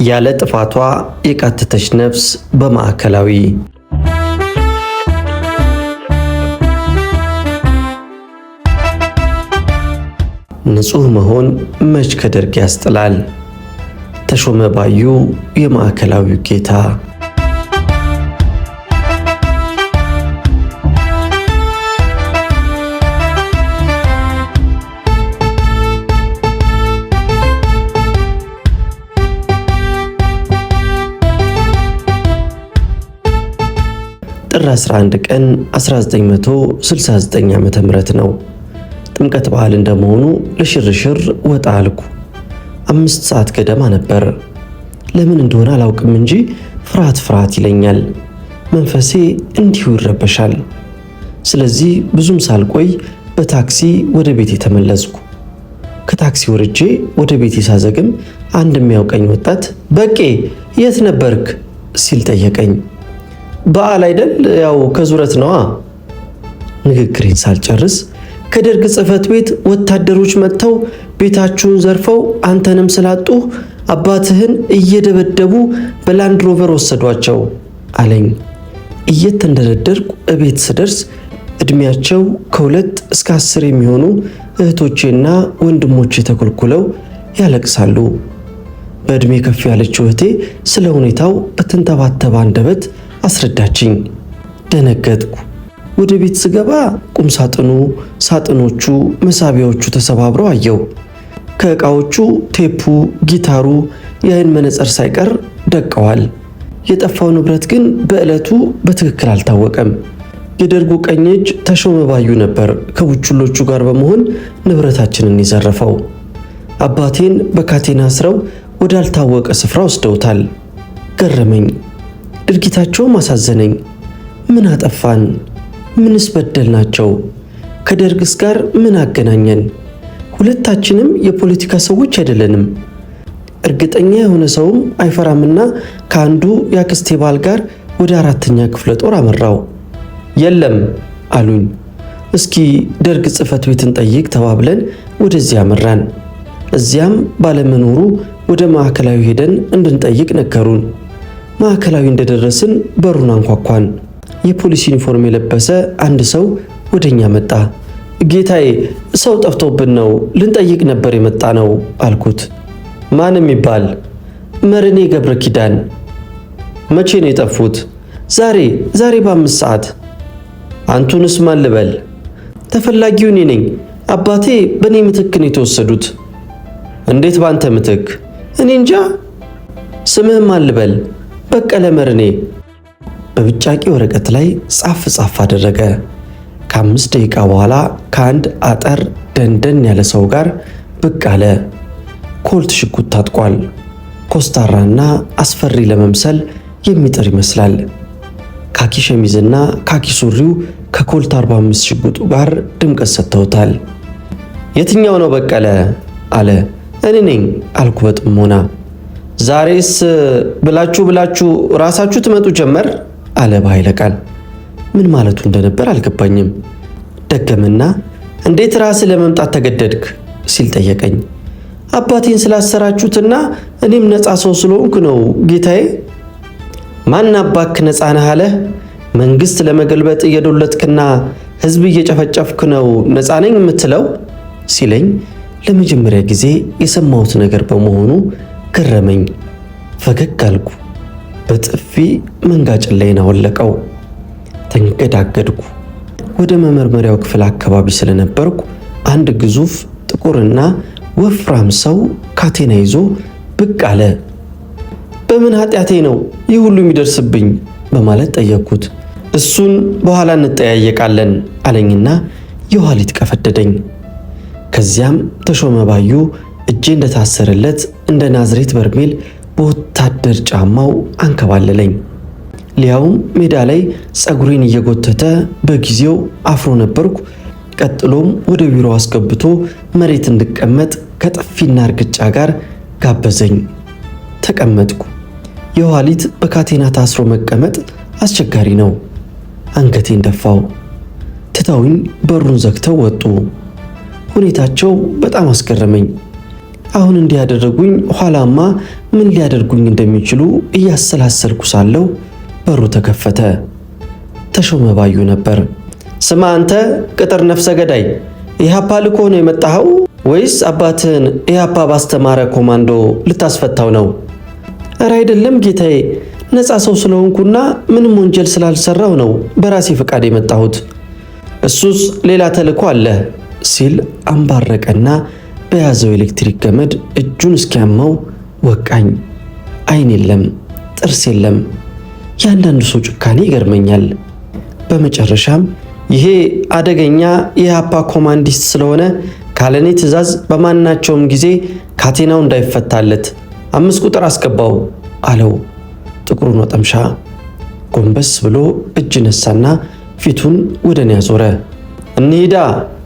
ያለ ጥፋቷ የቃተተች ነፍስ በማዕከላዊ። ንጹህ መሆን መች ከደርግ ያስጥላል። ተሾመ ባዩ የማዕከላዊው ጌታ። ጥር 11 ቀን 1969 ዓመተ ምህረት ነው። ጥምቀት በዓል እንደመሆኑ ለሽርሽር ወጣ አልኩ። 5 ሰዓት ገደማ ነበር። ለምን እንደሆነ አላውቅም እንጂ ፍርሃት ይለኛል። መንፈሴ እንዲሁ ይረበሻል። ስለዚህ ብዙም ሳልቆይ በታክሲ ወደ ቤቴ ተመለስኩ። ከታክሲ ወርጄ ወደ ቤቴ ሳዘግም አንድ የሚያውቀኝ ወጣት በቄ የት ነበርክ ሲል ጠየቀኝ። በዓል አይደል? ያው ከዙረት ነዋ። ንግግሬን ሳልጨርስ ከደርግ ጽሕፈት ቤት ወታደሮች መጥተው ቤታችሁን ዘርፈው አንተንም ስላጡ አባትህን እየደበደቡ በላንድ ሮቨር ወሰዷቸው አለኝ። እየተንደረደርኩ እቤት ስደርስ ዕድሜያቸው ከ2 እስከ 10 የሚሆኑ እህቶቼና ወንድሞቼ ተኮልኩለው ያለቅሳሉ። በዕድሜ ከፍ ያለችው እህቴ ስለ ሁኔታው በተንተባተበ አንደበት አስረዳችኝ። ደነገጥኩ። ወደ ቤት ስገባ ቁም ሳጥኑ፣ ሳጥኖቹ፣ መሳቢያዎቹ ተሰባብረው አየው። ከዕቃዎቹ ቴፑ፣ ጊታሩ፣ የአይን መነጽር ሳይቀር ደቀዋል። የጠፋው ንብረት ግን በዕለቱ በትክክል አልታወቀም። የደርጉ ቀኝ እጅ ተሾመ ባዩ ነበር ከቡችሎቹ ጋር በመሆን ንብረታችንን የዘረፈው። አባቴን በካቴና አስረው ወዳልታወቀ ስፍራ ወስደውታል። ገረመኝ። ድርጊታቸውም አሳዘነኝ። ምን አጠፋን? ምንስ በደልናቸው? ከደርግስ ጋር ምን አገናኘን? ሁለታችንም የፖለቲካ ሰዎች አይደለንም። እርግጠኛ የሆነ ሰውም አይፈራምና ከአንዱ የአክስቴ ባል ጋር ወደ 4ኛ ክፍለ ጦር አመራው። የለም አሉኝ። እስኪ ደርግ ጽሕፈት ቤትን ጠይቅ ተባብለን ወደዚያ አመራን። እዚያም ባለመኖሩ ወደ ማዕከላዊ ሄደን እንድንጠይቅ ነገሩን። ማዕከላዊ እንደደረስን በሩን አንኳኳን። የፖሊስ ዩኒፎርም የለበሰ አንድ ሰው ወደኛ መጣ። ጌታዬ፣ ሰው ጠፍቶብን ነው፣ ልንጠይቅ ነበር የመጣ ነው አልኩት። ማን የሚባል? መርኔ ገብረ ኪዳን። መቼ ነው የጠፉት? ዛሬ በ5 ሰዓት። አንቱንስ ማን ልበል? ተፈላጊው እኔ ነኝ። አባቴ በእኔ ምትክ ነው የተወሰዱት። እንዴት ባንተ ምትክ? እኔ እንጃ። ስምህም ማን ልበል? በቀለ መርኔ። በብጫቂ ወረቀት ላይ ጻፍ አደረገ። ከ5 ደቂቃ በኋላ ከአንድ አጠር ደንደን ያለ ሰው ጋር ብቅ አለ። ኮልት ሽጉጥ ታጥቋል። ኮስታራና አስፈሪ ለመምሰል የሚጥር ይመስላል። ካኪ ሸሚዝና ካኪ ሱሪው ከኮልት 45 ሽጉጡ ጋር ድምቀት ሰጥተውታል። የትኛው ነው በቀለ አለ። እኔ ነኝ አልኩ በጥሞና። ዛሬስ ብላችሁ ራሳችሁ ትመጡ ጀመር አለ በኃይለ ቃል። ምን ማለቱ እንደነበር አልገባኝም። ደገመና እንዴት ራስህ ለመምጣት ተገደድክ ሲል ጠየቀኝ። አባቴን ስላሰራችሁትና እኔም ነፃ ሰው ስለሆንኩ ነው ጌታዬ። ማን አባክ ነፃ ነህ አለህ? መንግስት ለመገልበጥ እየዶለትክና ህዝብ እየጨፈጨፍክ ነው ነፃ ነኝ የምትለው ሲለኝ ለመጀመሪያ ጊዜ የሰማሁት ነገር በመሆኑ ገረመኝ። ፈገግ አልኩ። በጥፊ መንጋጭላዬን አወለቀው። ተንገዳገድኩ። ወደ መመርመሪያው ክፍል አካባቢ ስለነበርኩ አንድ ግዙፍ ጥቁርና ወፍራም ሰው ካቴና ይዞ ብቅ አለ። በምን ኃጢአቴ ነው ይህ ሁሉ የሚደርስብኝ በማለት ጠየቅኩት። እሱን በኋላ እንጠያየቃለን አለኝና የኋሊት ቀፈደደኝ። ከዚያም ተሾመ ባዩ እጄ እንደታሰረለት እንደ ናዝሬት በርሜል በወታደር ጫማው አንከባለለኝ። ሊያውም ሜዳ ላይ ፀጉሬን እየጎተተ በጊዜው አፍሮ ነበርኩ። ቀጥሎም ወደ ቢሮ አስገብቶ መሬት እንድቀመጥ ከጥፊና እርግጫ ጋር ጋበዘኝ። ተቀመጥኩ። የኋሊት በካቴና ታስሮ መቀመጥ አስቸጋሪ ነው። አንገቴን ደፋው። ትተውኝ በሩን ዘግተው ወጡ። ሁኔታቸው በጣም አስገረመኝ። አሁን እንዲያደርጉኝ ኋላማ ምን ሊያደርጉኝ እንደሚችሉ እያሰላሰልኩ ሳለሁ በሩ ተከፈተ። ተሾመ ባዩ ነበር። ስማ አንተ ቅጥር ነፍሰ ገዳይ፣ ኢህአፓ ልኮ ነው የመጣኸው ወይስ አባትህን ኢህአፓ ባስተማረ ኮማንዶ ልታስፈታው ነው? ኧረ አይደለም ጌታዬ፣ ነፃ ሰው ስለሆንኩና ምንም ወንጀል ስላልሰራው ነው በራሴ ፈቃድ የመጣሁት። እሱስ ሌላ ተልእኮ አለ ሲል አንባረቀና በያዘው ኤሌክትሪክ ገመድ እጁን እስኪያመው ወቃኝ። አይን የለም፣ ጥርስ የለም። ያንዳንዱ ሰው ጭካኔ ይገርመኛል። በመጨረሻም ይሄ አደገኛ የኢህአፓ ኮማንዲስት ስለሆነ ካለኔ ትዕዛዝ በማናቸውም ጊዜ ካቴናው እንዳይፈታለት 5 ቁጥር አስገባው አለው። ጥቁሩን ወጠምሻ ጎንበስ ብሎ እጅ ነሳና ፊቱን ወደ እኔ አዞረ። እንሂዳ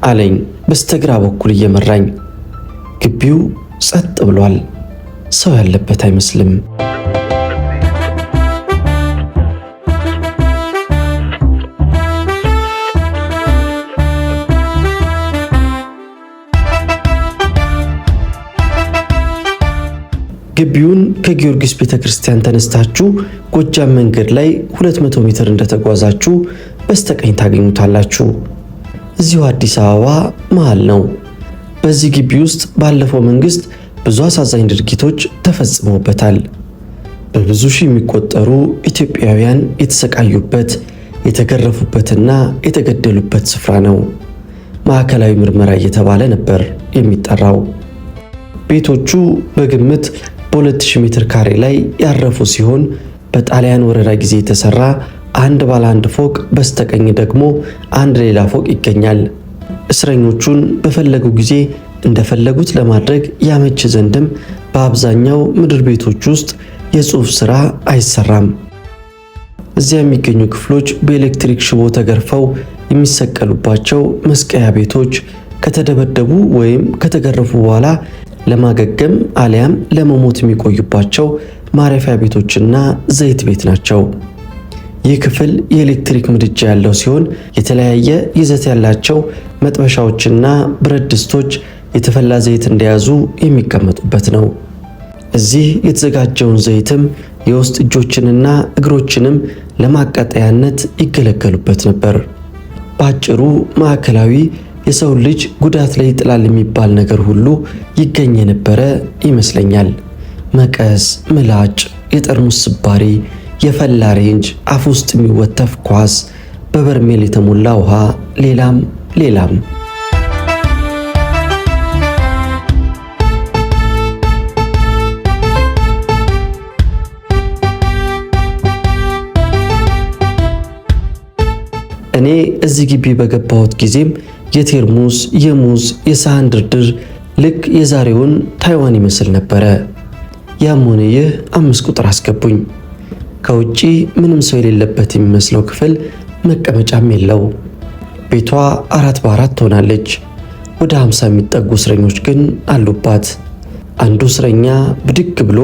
አለኝ በስተግራ በኩል እየመራኝ። ግቢው ጸጥ ብሏል። ሰው ያለበት አይመስልም። ግቢውን ከጊዮርጊስ ቤተክርስቲያን ተነስታችሁ ጎጃም መንገድ ላይ 200 ሜትር እንደተጓዛችሁ በስተቀኝ ታገኙታላችሁ። እዚሁ አዲስ አበባ መሃል ነው። በዚህ ግቢ ውስጥ ባለፈው መንግስት ብዙ አሳዛኝ ድርጊቶች ተፈጽመውበታል። በብዙ ሺህ የሚቆጠሩ ኢትዮጵያውያን የተሰቃዩበት፣ የተገረፉበትና የተገደሉበት ስፍራ ነው። ማዕከላዊ ምርመራ እየተባለ ነበር የሚጠራው። ቤቶቹ በግምት በ2000 ሜትር ካሬ ላይ ያረፉ ሲሆን በጣሊያን ወረራ ጊዜ የተሰራ አንድ ባለ አንድ ፎቅ፣ በስተቀኝ ደግሞ አንድ ሌላ ፎቅ ይገኛል። እስረኞቹን በፈለጉ ጊዜ እንደፈለጉት ለማድረግ ያመች ዘንድም በአብዛኛው ምድር ቤቶች ውስጥ የጽሑፍ ሥራ አይሰራም። እዚያ የሚገኙ ክፍሎች በኤሌክትሪክ ሽቦ ተገርፈው የሚሰቀሉባቸው መስቀያ ቤቶች፣ ከተደበደቡ ወይም ከተገረፉ በኋላ ለማገገም አሊያም ለመሞት የሚቆዩባቸው ማረፊያ ቤቶችና ዘይት ቤት ናቸው። ይህ ክፍል የኤሌክትሪክ ምድጃ ያለው ሲሆን የተለያየ ይዘት ያላቸው መጥበሻዎችና ብረት ድስቶች የተፈላ ዘይት እንደያዙ የሚቀመጡበት ነው። እዚህ የተዘጋጀውን ዘይትም የውስጥ እጆችንና እግሮችንም ለማቃጠያነት ይገለገሉበት ነበር። በአጭሩ ማዕከላዊ የሰው ልጅ ጉዳት ላይ ይጥላል የሚባል ነገር ሁሉ ይገኝ የነበረ ይመስለኛል። መቀስ፣ ምላጭ፣ የጠርሙስ ስባሪ፣ የፈላ ሬንጅ፣ አፍ ውስጥ የሚወተፍ ኳስ፣ በበርሜል የተሞላ ውሃ፣ ሌላም ሌላም። እኔ እዚህ ግቢ በገባሁት ጊዜም የቴርሙስ፣ የሙዝ፣ የሳህን ድርድር ልክ የዛሬውን ታይዋን ይመስል ነበረ። ያም ሆነ ይህ 5 ቁጥር አስገቡኝ። ከውጪ ምንም ሰው የሌለበት የሚመስለው ክፍል መቀመጫም የለው። ቤቷ 4 በ4 ትሆናለች። ወደ 50 የሚጠጉ እስረኞች ግን አሉባት። አንዱ እስረኛ ብድግ ብሎ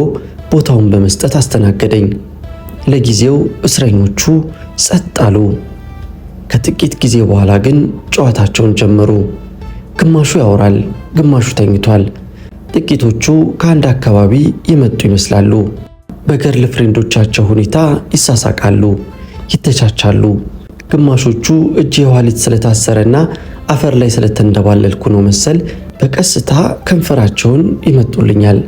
ቦታውን በመስጠት አስተናገደኝ። ለጊዜው እስረኞቹ ጸጥ አሉ። ከጥቂት ጊዜ በኋላ ግን ጨዋታቸውን ጀመሩ። ግማሹ ያወራል፣ ግማሹ ተኝቷል። ጥቂቶቹ ከአንድ አካባቢ የመጡ ይመስላሉ። በገርል ፍሬንዶቻቸው ሁኔታ ይሳሳቃሉ፣ ይተቻቻሉ። ግማሾቹ እጄ የኋሊት ስለታሰረና አፈር ላይ ስለተንደባለልኩ ነው መሰል በቀስታ ከንፈራቸውን ይመጡልኛል።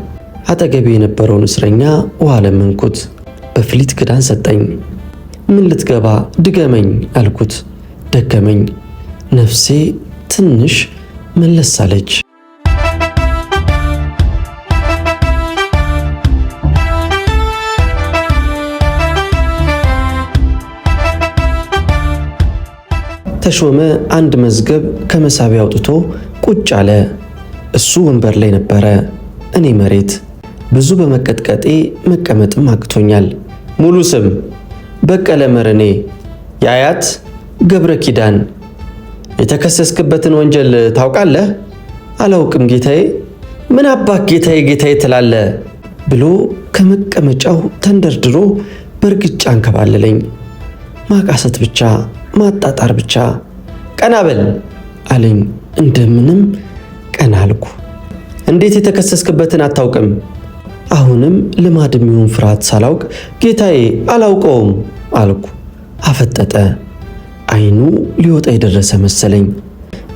አጠገቤ የነበረውን እስረኛ ውሃ ለመንኩት። በፍሊት ክዳን ሰጠኝ። ምን ልትገባ ድገመኝ አልኩት። ደገመኝ። ነፍሴ ትንሽ መለስ አለች። ተሾመ አንድ መዝገብ ከመሳቢያ አውጥቶ ቁጭ አለ። እሱ ወንበር ላይ ነበረ፣ እኔ መሬት። ብዙ በመቀጥቀጤ መቀመጥም አቅቶኛል። ሙሉ ስም በቀለ መርኔ፣ የአያት ገብረ ኪዳን። የተከሰስክበትን ወንጀል ታውቃለህ? አላውቅም ጌታዬ። ምን አባክ ጌታዬ ጌታዬ ትላለ? ብሎ ከመቀመጫው ተንደርድሮ በእርግጫ አንከባለለኝ። ማቃሰት ብቻ፣ ማጣጣር ብቻ። ቀና በል አለኝ። እንደምንም ቀና አልኩ። እንዴት የተከሰስክበትን አታውቅም? አሁንም ልማድም ይሁን ፍርሃት ሳላውቅ ጌታዬ አላውቀውም አልኩ። አፈጠጠ። አይኑ ሊወጣ የደረሰ መሰለኝ።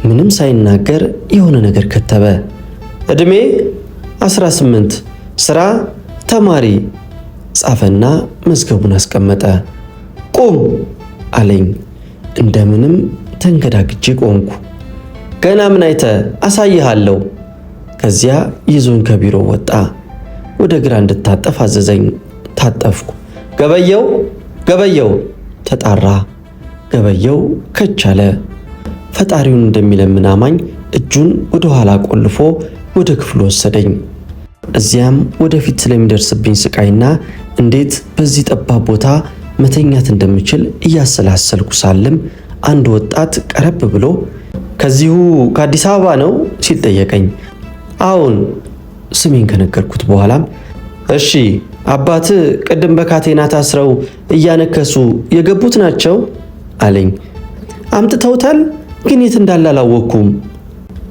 ምንም ሳይናገር የሆነ ነገር ከተበ። ዕድሜ 18፣ ሥራ ተማሪ ጻፈና መዝገቡን አስቀመጠ። ቁም አለኝ። እንደምንም ተንገዳግጄ ቆምኩ። ገና ምን አይተ አሳይሃለሁ። ከዚያ ይዞኝ ከቢሮ ወጣ። ወደ ግራ እንድታጠፍ አዘዘኝ። ታጠፍኩ። ገበየው ተጣራ። ገበየው ከች አለ። ፈጣሪውን እንደሚለምን አማኝ እጁን ወደ ኋላ ቆልፎ ወደ ክፍሉ ወሰደኝ። እዚያም ወደፊት ስለሚደርስብኝ ስቃይና እንዴት በዚህ ጠባብ ቦታ መተኛት እንደምችል እያሰላሰልኩ ሳለም አንድ ወጣት ቀረብ ብሎ ከዚሁ ከአዲስ አበባ ነው ሲል ጠየቀኝ። አዎን ስሜን ከነገርኩት በኋላም እሺ አባት ቅድም በካቴና ታስረው እያነከሱ የገቡት ናቸው አለኝ። አምጥተውታል፣ ግን የት እንዳለ አላወቅኩም።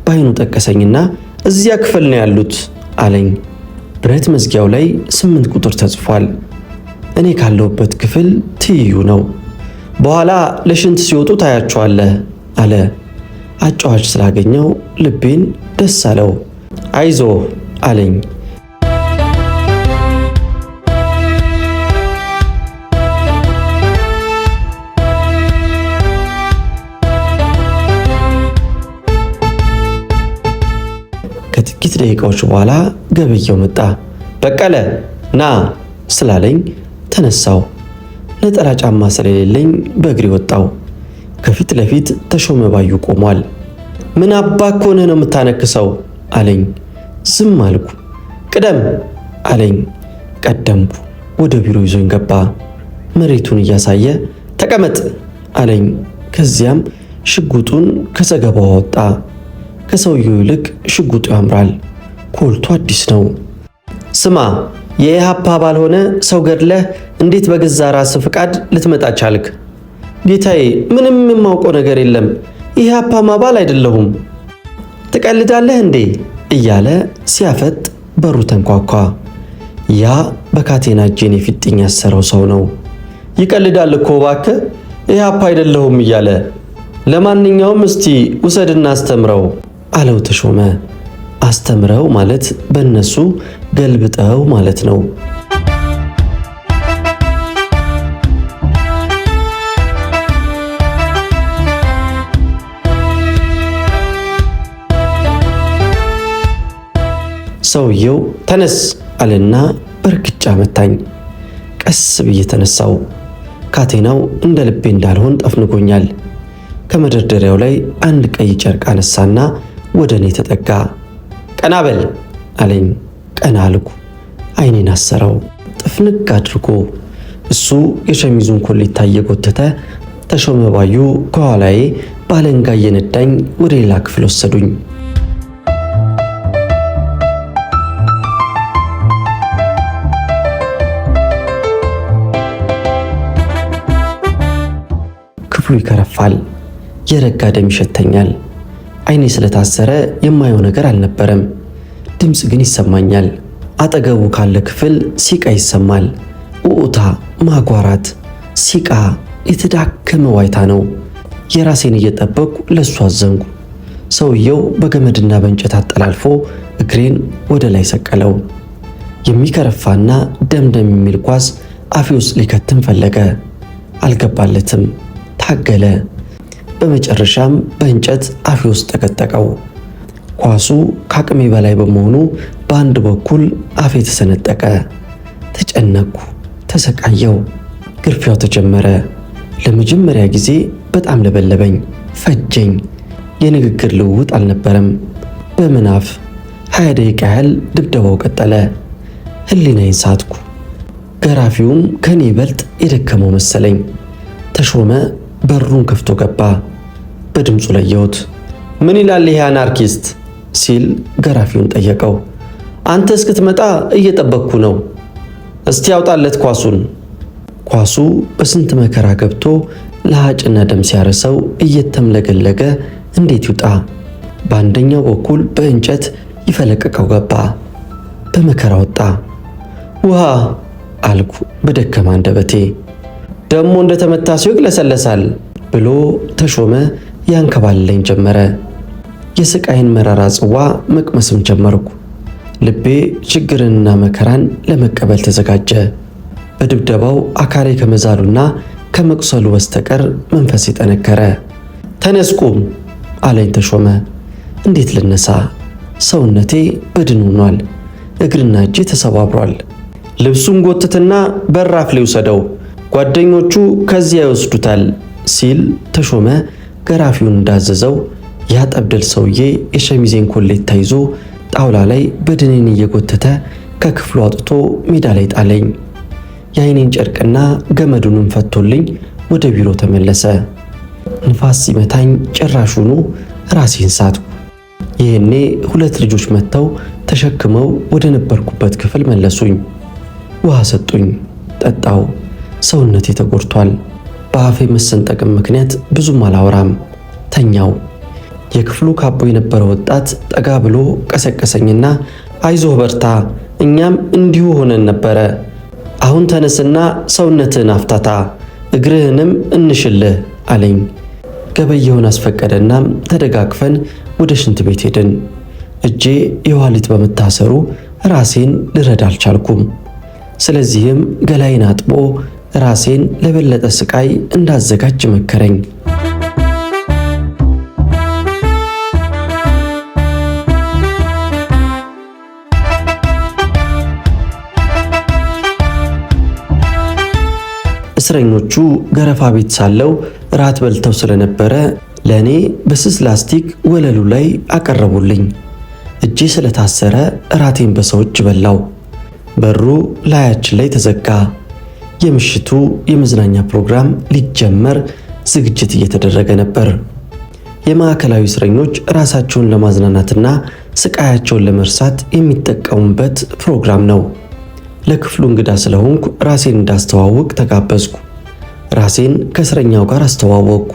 በአይኑ ጠቀሰኝና እዚያ ክፍል ነው ያሉት አለኝ። ብረት መዝጊያው ላይ 8 ቁጥር ተጽፏል። እኔ ካለሁበት ክፍል ትይዩ ነው። በኋላ ለሽንት ሲወጡ ታያቸዋለህ አለ። አጫዋች ስላገኘው ልቤን ደስ አለው። አይዞ አለኝ። ከጥቂት ደቂቃዎች በኋላ ገበየው መጣ። በቀለ ና ስላለኝ ተነሳው። ነጠላ ጫማ ስለሌለኝ በእግሬ ወጣው። ከፊት ለፊት ተሾመ ባዩ ቆሟል። ምን አባክ ሆነህ ነው የምታነክሰው አለኝ። ዝም አልኩ። ቅደም አለኝ። ቀደምኩ። ወደ ቢሮ ይዞኝ ገባ። መሬቱን እያሳየ ተቀመጥ አለኝ። ከዚያም ሽጉጡን ከዘገባው አወጣ። ከሰውየው ይልቅ ሽጉጡ ያምራል። ኮልቱ አዲስ ነው። ስማ የኢሃፓ አባል ሆነ ሰው ገድለህ እንዴት በገዛ ራስ ፍቃድ ልትመጣ ቻልክ? ጌታዬ ምንም የማውቀው ነገር የለም። ኢሃፓም አባል አይደለሁም። ትቀልዳለህ እንዴ እያለ ሲያፈጥ በሩ ተንኳኳ። ያ በካቴና እጄን የፊጥኝ ያሰረው ሰው ነው። ይቀልዳል እኮ እባክህ ኢሃፓ አይደለሁም እያለ። ለማንኛውም እስቲ ውሰድና አስተምረው አለው ተሾመ። አስተምረው ማለት በእነሱ ገልብጠው ማለት ነው። ሰውየው ተነስ አለና በርግጫ መታኝ። ቀስ ብዬ ተነሳው። ካቴናው እንደ ልቤ እንዳልሆን ጠፍንጎኛል። ከመደርደሪያው ላይ አንድ ቀይ ጨርቅ አነሳና ወደ እኔ ተጠጋ። ቀና በል አለኝ። ቀና አልኩ። አይኔን አሰረው ጥፍንግ አድርጎ። እሱ የሸሚዙን ኮሌታ እየጎተተ ተሾመ ባዩ ከኋላዬ ባለንጋ እየነዳኝ ወደ ሌላ ክፍል ወሰዱኝ። ክፍሉ ይከረፋል። የረጋ ደም ይሸተኛል። አይኔ ስለታሰረ የማየው ነገር አልነበረም። ድምፅ ግን ይሰማኛል። አጠገቡ ካለ ክፍል ሲቃ ይሰማል። ኡኡታ፣ ማጓራት፣ ሲቃ፣ የተዳከመ ዋይታ ነው። የራሴን እየጠበቅኩ ለሱ አዘንኩ። ሰውየው በገመድና በእንጨት አጠላልፎ እግሬን ወደ ላይ ሰቀለው። የሚከረፋና ደምደም የሚል ኳስ አፌ ውስጥ ሊከትም ፈለገ። አልገባለትም። ታገለ። በመጨረሻም በእንጨት አፌ ውስጥ ተቀጠቀው። ኳሱ ከአቅሜ በላይ በመሆኑ በአንድ በኩል አፌ ተሰነጠቀ። ተጨነቅኩ፣ ተሰቃየው። ግርፊያው ተጀመረ። ለመጀመሪያ ጊዜ በጣም ለበለበኝ፣ ፈጀኝ። የንግግር ልውውጥ አልነበረም። በምናፍ 20 ደቂቃ ያህል ድብደባው ቀጠለ። ህሊናዬን ሳትኩ። ገራፊውም ከኔ ይበልጥ የደከመው መሰለኝ። ተሾመ በሩን ከፍቶ ገባ። በድምፁ ለየሁት። ምን ይላል ይሄ አናርኪስት ሲል ገራፊውን ጠየቀው። አንተ እስክትመጣ እየጠበቅኩ ነው። እስቲ ያውጣለት ኳሱን። ኳሱ በስንት መከራ ገብቶ ለሃጭና ደም ሲያረሰው እየተምለገለገ እንዴት ይውጣ? በአንደኛው በኩል በእንጨት ይፈለቅቀው ገባ። በመከራ ወጣ። ውሃ አልኩ በደከማ አንደበቴ። ደሞ እንደተመታ ሰው ይቅለሰለሳል ብሎ ተሾመ ያንከባለኝ ጀመረ። የስቃይን መራራ ጽዋ መቅመስም ጀመርኩ። ልቤ ችግርንና መከራን ለመቀበል ተዘጋጀ። በድብደባው አካሌ ከመዛሉና ከመቁሰሉ በስተቀር መንፈሴ ጠነከረ። ተነስ ቁም አለኝ ተሾመ። እንዴት ልነሳ? ሰውነቴ በድን ሆኗል። እግርና እጄ ተሰባብሯል። ልብሱን ጎትትና በራፍ ላይ ውሰደው፣ ጓደኞቹ ከዚያ ይወስዱታል ሲል ተሾመ ገራፊውን እንዳዘዘው ያጠብደል ሰውዬ የሸሚዜን ኮሌታ ይዞ ጣውላ ላይ በድኔን እየጎተተ ከክፍሉ አውጥቶ ሜዳ ላይ ጣለኝ። የአይኔን ጨርቅና ገመዱንም ፈቶልኝ ወደ ቢሮ ተመለሰ። ንፋስ ሲመታኝ ጭራሹኑ ራሴን ሳትኩ። ይህኔ 2 ልጆች መጥተው ተሸክመው ወደ ነበርኩበት ክፍል መለሱኝ። ውሃ ሰጡኝ፣ ጠጣው። ሰውነቴ ተጎድቷል። በአፌ መሰንጠቅም ምክንያት ብዙም አላወራም። ተኛው። የክፍሉ ካቦ የነበረ ወጣት ጠጋ ብሎ ቀሰቀሰኝና አይዞህ በርታ፣ እኛም እንዲሁ ሆነን ነበረ። አሁን ተነስና ሰውነትህን አፍታታ፣ እግርህንም እንሽልህ አለኝ። ገበየውን አስፈቀደና ተደጋግፈን ወደ ሽንት ቤት ሄድን። እጄ የኋሊት በመታሰሩ ራሴን ልረዳ አልቻልኩም። ስለዚህም ገላይን አጥቦ ራሴን ለበለጠ ስቃይ እንዳዘጋጅ መከረኝ። እስረኞቹ ገረፋ ቤት ሳለው ራት በልተው ስለነበረ ለእኔ በስስ ላስቲክ ወለሉ ላይ አቀረቡልኝ። እጄ ስለታሰረ ራቴን በሰው እጅ በላው። በሩ ላያችን ላይ ተዘጋ። የምሽቱ የመዝናኛ ፕሮግራም ሊጀመር ዝግጅት እየተደረገ ነበር። የማዕከላዊ እስረኞች ራሳቸውን ለማዝናናትና ስቃያቸውን ለመርሳት የሚጠቀሙበት ፕሮግራም ነው። ለክፍሉ እንግዳ ስለሆንኩ ራሴን እንዳስተዋውቅ ተጋበዝኩ። ራሴን ከእስረኛው ጋር አስተዋወቅኩ።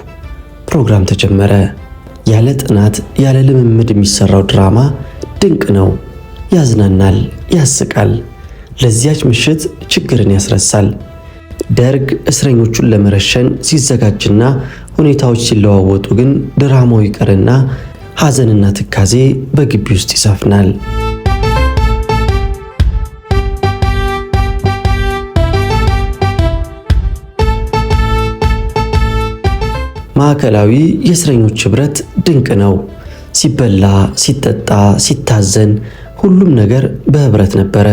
ፕሮግራም ተጀመረ። ያለ ጥናት ያለ ልምምድ የሚሰራው ድራማ ድንቅ ነው። ያዝናናል፣ ያስቃል። ለዚያች ምሽት ችግርን ያስረሳል። ደርግ እስረኞቹን ለመረሸን ሲዘጋጅና ሁኔታዎች ሲለዋወጡ ግን ድራማው ይቀርና ሐዘንና ትካዜ በግቢ ውስጥ ይሰፍናል። ማዕከላዊ የእስረኞች ኅብረት ድንቅ ነው። ሲበላ፣ ሲጠጣ፣ ሲታዘን ሁሉም ነገር በኅብረት ነበረ።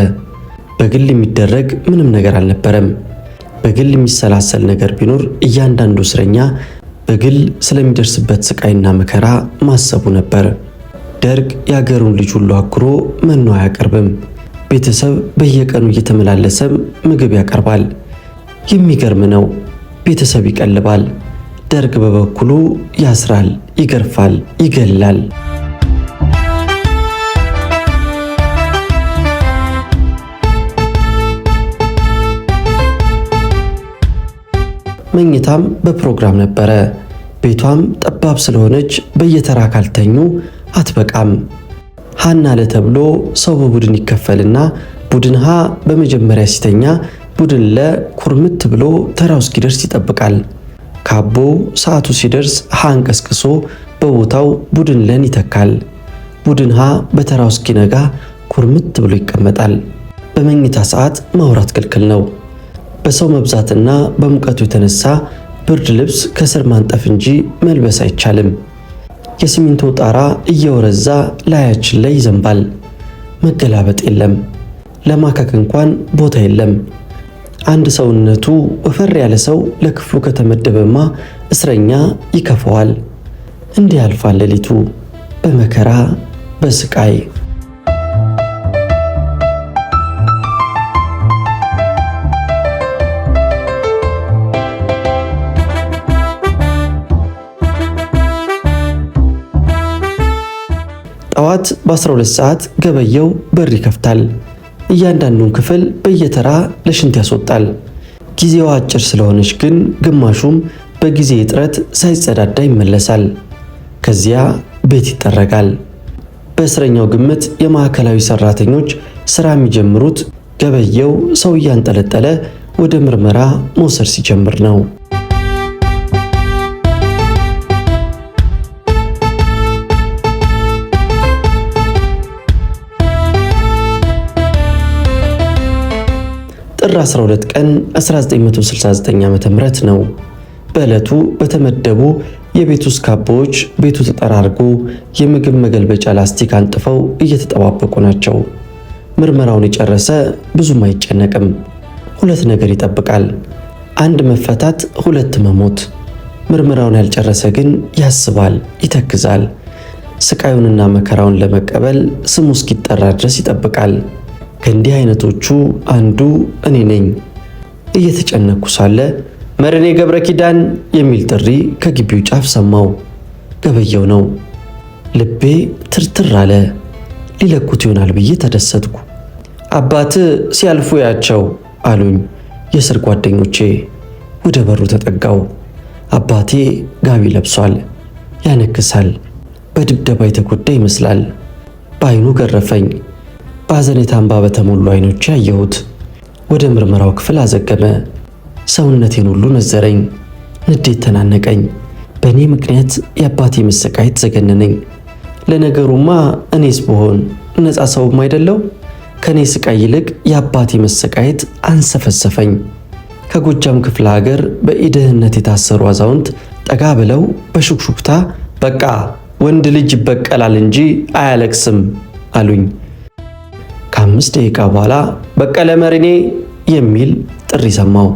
በግል የሚደረግ ምንም ነገር አልነበረም። በግል የሚሰላሰል ነገር ቢኖር እያንዳንዱ እስረኛ በግል ስለሚደርስበት ስቃይና መከራ ማሰቡ ነበር። ደርግ የአገሩን ልጅ ሁሉ አኩሮ መኖ አያቀርብም። ቤተሰብ በየቀኑ እየተመላለሰም ምግብ ያቀርባል። የሚገርም ነው። ቤተሰብ ይቀልባል። ደርግ በበኩሉ ያስራል፣ ይገርፋል፣ ይገላል። መኝታም በፕሮግራም ነበረ። ቤቷም ጠባብ ስለሆነች በየተራ ካልተኙ አትበቃም። ሃና ለተብሎ ሰው በቡድን ይከፈልና ቡድን ሀ በመጀመሪያ ሲተኛ ቡድን ለ ኩርምት ብሎ ተራው እስኪደርስ ይጠብቃል። ካቦ ሰዓቱ ሲደርስ ሃን ቀስቅሶ በቦታው ቡድን ለን ይተካል። ቡድን ሀ በተራው እስኪነጋ ኩርምት ብሎ ይቀመጣል። በመኝታ ሰዓት ማውራት ክልክል ነው። በሰው መብዛትና በሙቀቱ የተነሳ ብርድ ልብስ ከስር ማንጠፍ እንጂ መልበስ አይቻልም። የሲሚንቶ ጣራ እየወረዛ ላያችን ላይ ይዘንባል። መገላበጥ የለም። ለማከክ እንኳን ቦታ የለም። አንድ ሰውነቱ ወፈር ያለ ሰው ለክፍሉ ከተመደበማ እስረኛ ይከፈዋል። እንዲህ ያልፋል ሌሊቱ በመከራ በስቃይ። ጠዋት በ12 ሰዓት ገበየው በር ይከፍታል። እያንዳንዱን ክፍል በየተራ ለሽንት ያስወጣል። ጊዜዋ አጭር ስለሆነች ግን ግማሹም በጊዜ እጥረት ሳይጸዳዳ ይመለሳል። ከዚያ ቤት ይጠረጋል። በእስረኛው ግምት የማዕከላዊ ሰራተኞች ስራ የሚጀምሩት ገበየው ሰው እያንጠለጠለ ወደ ምርመራ መውሰድ ሲጀምር ነው። ጥር 12 ቀን 1969 ዓ.ም ነው። በዕለቱ በተመደቡ የቤት ውስጥ ካቦዎች ቤቱ ተጠራርጎ የምግብ መገልበጫ ላስቲክ አንጥፈው እየተጠባበቁ ናቸው። ምርመራውን የጨረሰ ብዙም አይጨነቅም። ሁለት ነገር ይጠብቃል። አንድ መፈታት፣ ሁለት መሞት። ምርመራውን ያልጨረሰ ግን ያስባል፣ ይተክዛል። ስቃዩንና መከራውን ለመቀበል ስሙ እስኪጠራ ድረስ ይጠብቃል። ከእንዲህ አይነቶቹ አንዱ እኔ ነኝ። እየተጨነኩ ሳለ መርኔ ገብረ ኪዳን የሚል ጥሪ ከግቢው ጫፍ ሰማው። ገበየው ነው። ልቤ ትርትር አለ። ሊለቁት ይሆናል ብዬ ተደሰትኩ። አባት ሲያልፉ ያቸው አሉኝ የስር ጓደኞቼ። ወደ በሩ ተጠጋው። አባቴ ጋቢ ለብሷል፣ ያነክሳል። በድብደባ የተጎዳ ይመስላል። በአይኑ ገረፈኝ። በሐዘኔታ እንባ በተሞሉ አይኖቼ አየሁት። ወደ ምርመራው ክፍል አዘገመ። ሰውነቴን ሁሉ ነዘረኝ። ንዴት ተናነቀኝ። በእኔ ምክንያት የአባቴ መሰቃየት ዘገነነኝ። ለነገሩማ እኔስ ብሆን ነፃ ሰውም አይደለው? ከኔ ስቃይ ይልቅ የአባቴ መሰቃየት አንሰፈሰፈኝ። ከጎጃም ክፍለ ሀገር በኢድህነት የታሰሩ አዛውንት ጠጋ ብለው በሹክሹክታ በቃ ወንድ ልጅ ይበቀላል እንጂ አያለቅስም አሉኝ። ከ5 ደቂቃ በኋላ በቀለ መርኔ የሚል ጥሪ ሰማው።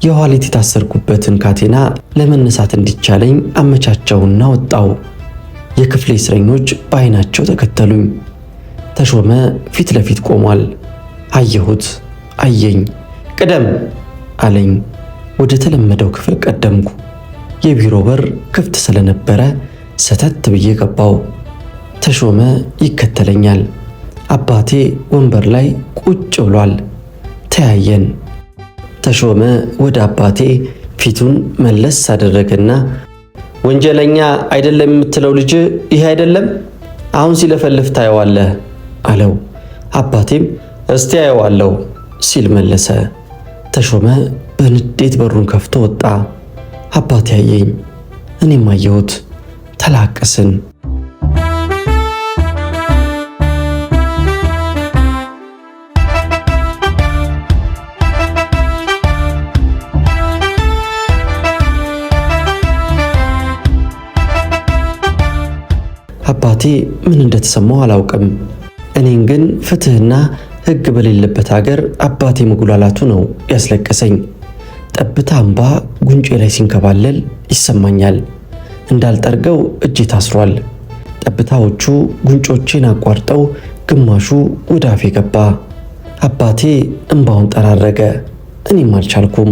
የኋሊት የታሰርኩበትን ካቴና ለመነሳት እንዲቻለኝ አመቻቸውና ወጣው። የክፍሌ እስረኞች በአይናቸው ተከተሉኝ። ተሾመ ፊት ለፊት ቆሟል። አየሁት፣ አየኝ። ቅደም አለኝ። ወደ ተለመደው ክፍል ቀደምኩ። የቢሮ በር ክፍት ስለነበረ ሰተት ብዬ ገባው። ተሾመ ይከተለኛል። አባቴ ወንበር ላይ ቁጭ ብሏል። ተያየን። ተሾመ ወደ አባቴ ፊቱን መለስ አደረገና ወንጀለኛ አይደለም የምትለው ልጅ ይሄ አይደለም? አሁን ሲለፈልፍ ታየዋለህ አለው። አባቴም እስቲ አየዋለሁ ሲል መለሰ። ተሾመ በንዴት በሩን ከፍቶ ወጣ። አባቴ አየኝ፣ እኔም አየሁት። ተላቀስን። አባቴ ምን እንደተሰማው አላውቅም። እኔን ግን ፍትህና ሕግ በሌለበት ሀገር አባቴ መጉላላቱ ነው ያስለቀሰኝ። ጠብታ እንባ ጉንጬ ላይ ሲንከባለል ይሰማኛል። እንዳልጠርገው እጄ ታስሯል። ጠብታዎቹ ጉንጮቼን አቋርጠው ግማሹ ወደ አፌ ገባ። አባቴ እንባውን ጠራረገ። እኔም አልቻልኩም።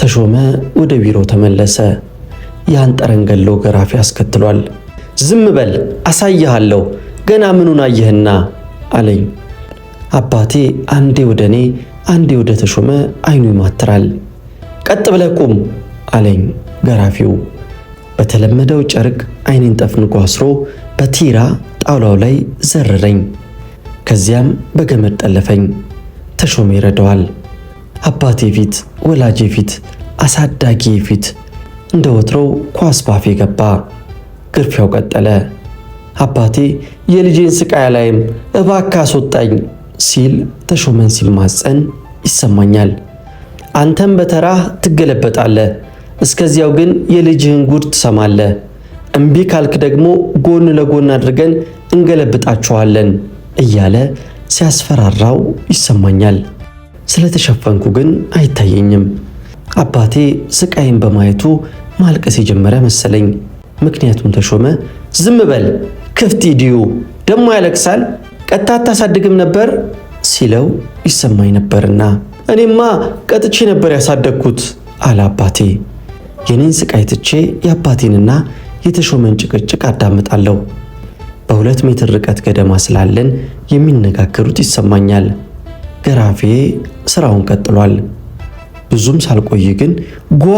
ተሾመ ወደ ቢሮ ተመለሰ። ያን ጠረንገሎ ገራፊ አስከትሏል። ዝም በል አሳይሃለሁ፣ ገና ምኑን አየህና አለኝ። አባቴ አንዴ ወደ እኔ አንዴ ወደ ተሾመ አይኑ ይማትራል። ቀጥ ብለህ ቁም አለኝ ገራፊው። በተለመደው ጨርቅ አይኔን ጠፍንጎ አስሮ በቲራ ጣውላው ላይ ዘረረኝ። ከዚያም በገመድ ጠለፈኝ። ተሾመ ይረዳዋል። አባቴ ፊት፣ ወላጄ ፊት፣ አሳዳጊ ፊት እንደ ወትሮው ኳስ ባፌ ገባ። ግርፊያው ቀጠለ። አባቴ የልጄን ስቃይ አላይም እባክህ አስወጣኝ ሲል ተሾመን ሲማጸን ይሰማኛል። አንተም በተራህ ትገለበጣለህ፣ እስከዚያው ግን የልጅህን ጉድ ትሰማለህ። እምቢ ካልክ ደግሞ ጎን ለጎን አድርገን እንገለብጣቸዋለን እያለ ሲያስፈራራው ይሰማኛል። ስለተሸፈንኩ ግን አይታየኝም። አባቴ ስቃይን በማየቱ ማልቀስ የጀመረ መሰለኝ። ምክንያቱም ተሾመ ዝም በል ክፍት ሂዲዩ ደሞ ያለቅሳል፣ ቀጥታ አታሳድግም ነበር ሲለው ይሰማኝ ነበርና እኔማ ቀጥቼ ነበር ያሳደግኩት አለ አባቴ። የኔን ስቃይ ትቼ የአባቴንና የተሾመን ጭቅጭቅ አዳምጣለሁ። በ2 ሜትር ርቀት ገደማ ስላለን የሚነጋገሩት ይሰማኛል። ገራፊዬ ስራውን ቀጥሏል። ብዙም ሳልቆይ ግን ጓ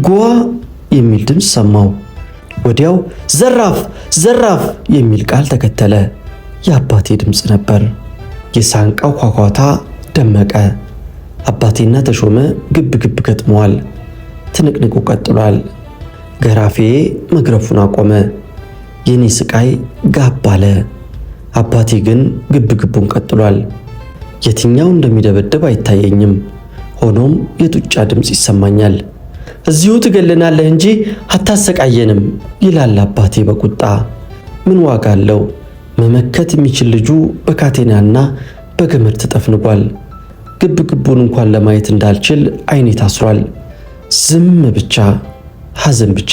ጓ የሚል ድምፅ ሰማው። ወዲያው ዘራፍ ዘራፍ የሚል ቃል ተከተለ። የአባቴ ድምፅ ነበር። የሳንቃው ኳኳታ ደመቀ። አባቴና ተሾመ ግብ ግብ ገጥመዋል። ትንቅንቁ ቀጥሏል። ገራፌ መግረፉን አቆመ። የኔ ስቃይ ጋብ አለ። አባቴ ግን ግብ ግቡን ቀጥሏል። የትኛው እንደሚደበደብ አይታየኝም። ሆኖም የጡጫ ድምፅ ይሰማኛል። እዚሁ ትገለናለህ እንጂ አታሰቃየንም ይላል አባቴ በቁጣ። ምን ዋጋ አለው? መመከት የሚችል ልጁ በካቴናና በገመድ ተጠፍንጓል። ግብ ግቡን እንኳን ለማየት እንዳልችል አይኔ ታስሯል። ዝም ብቻ፣ ሐዘን ብቻ።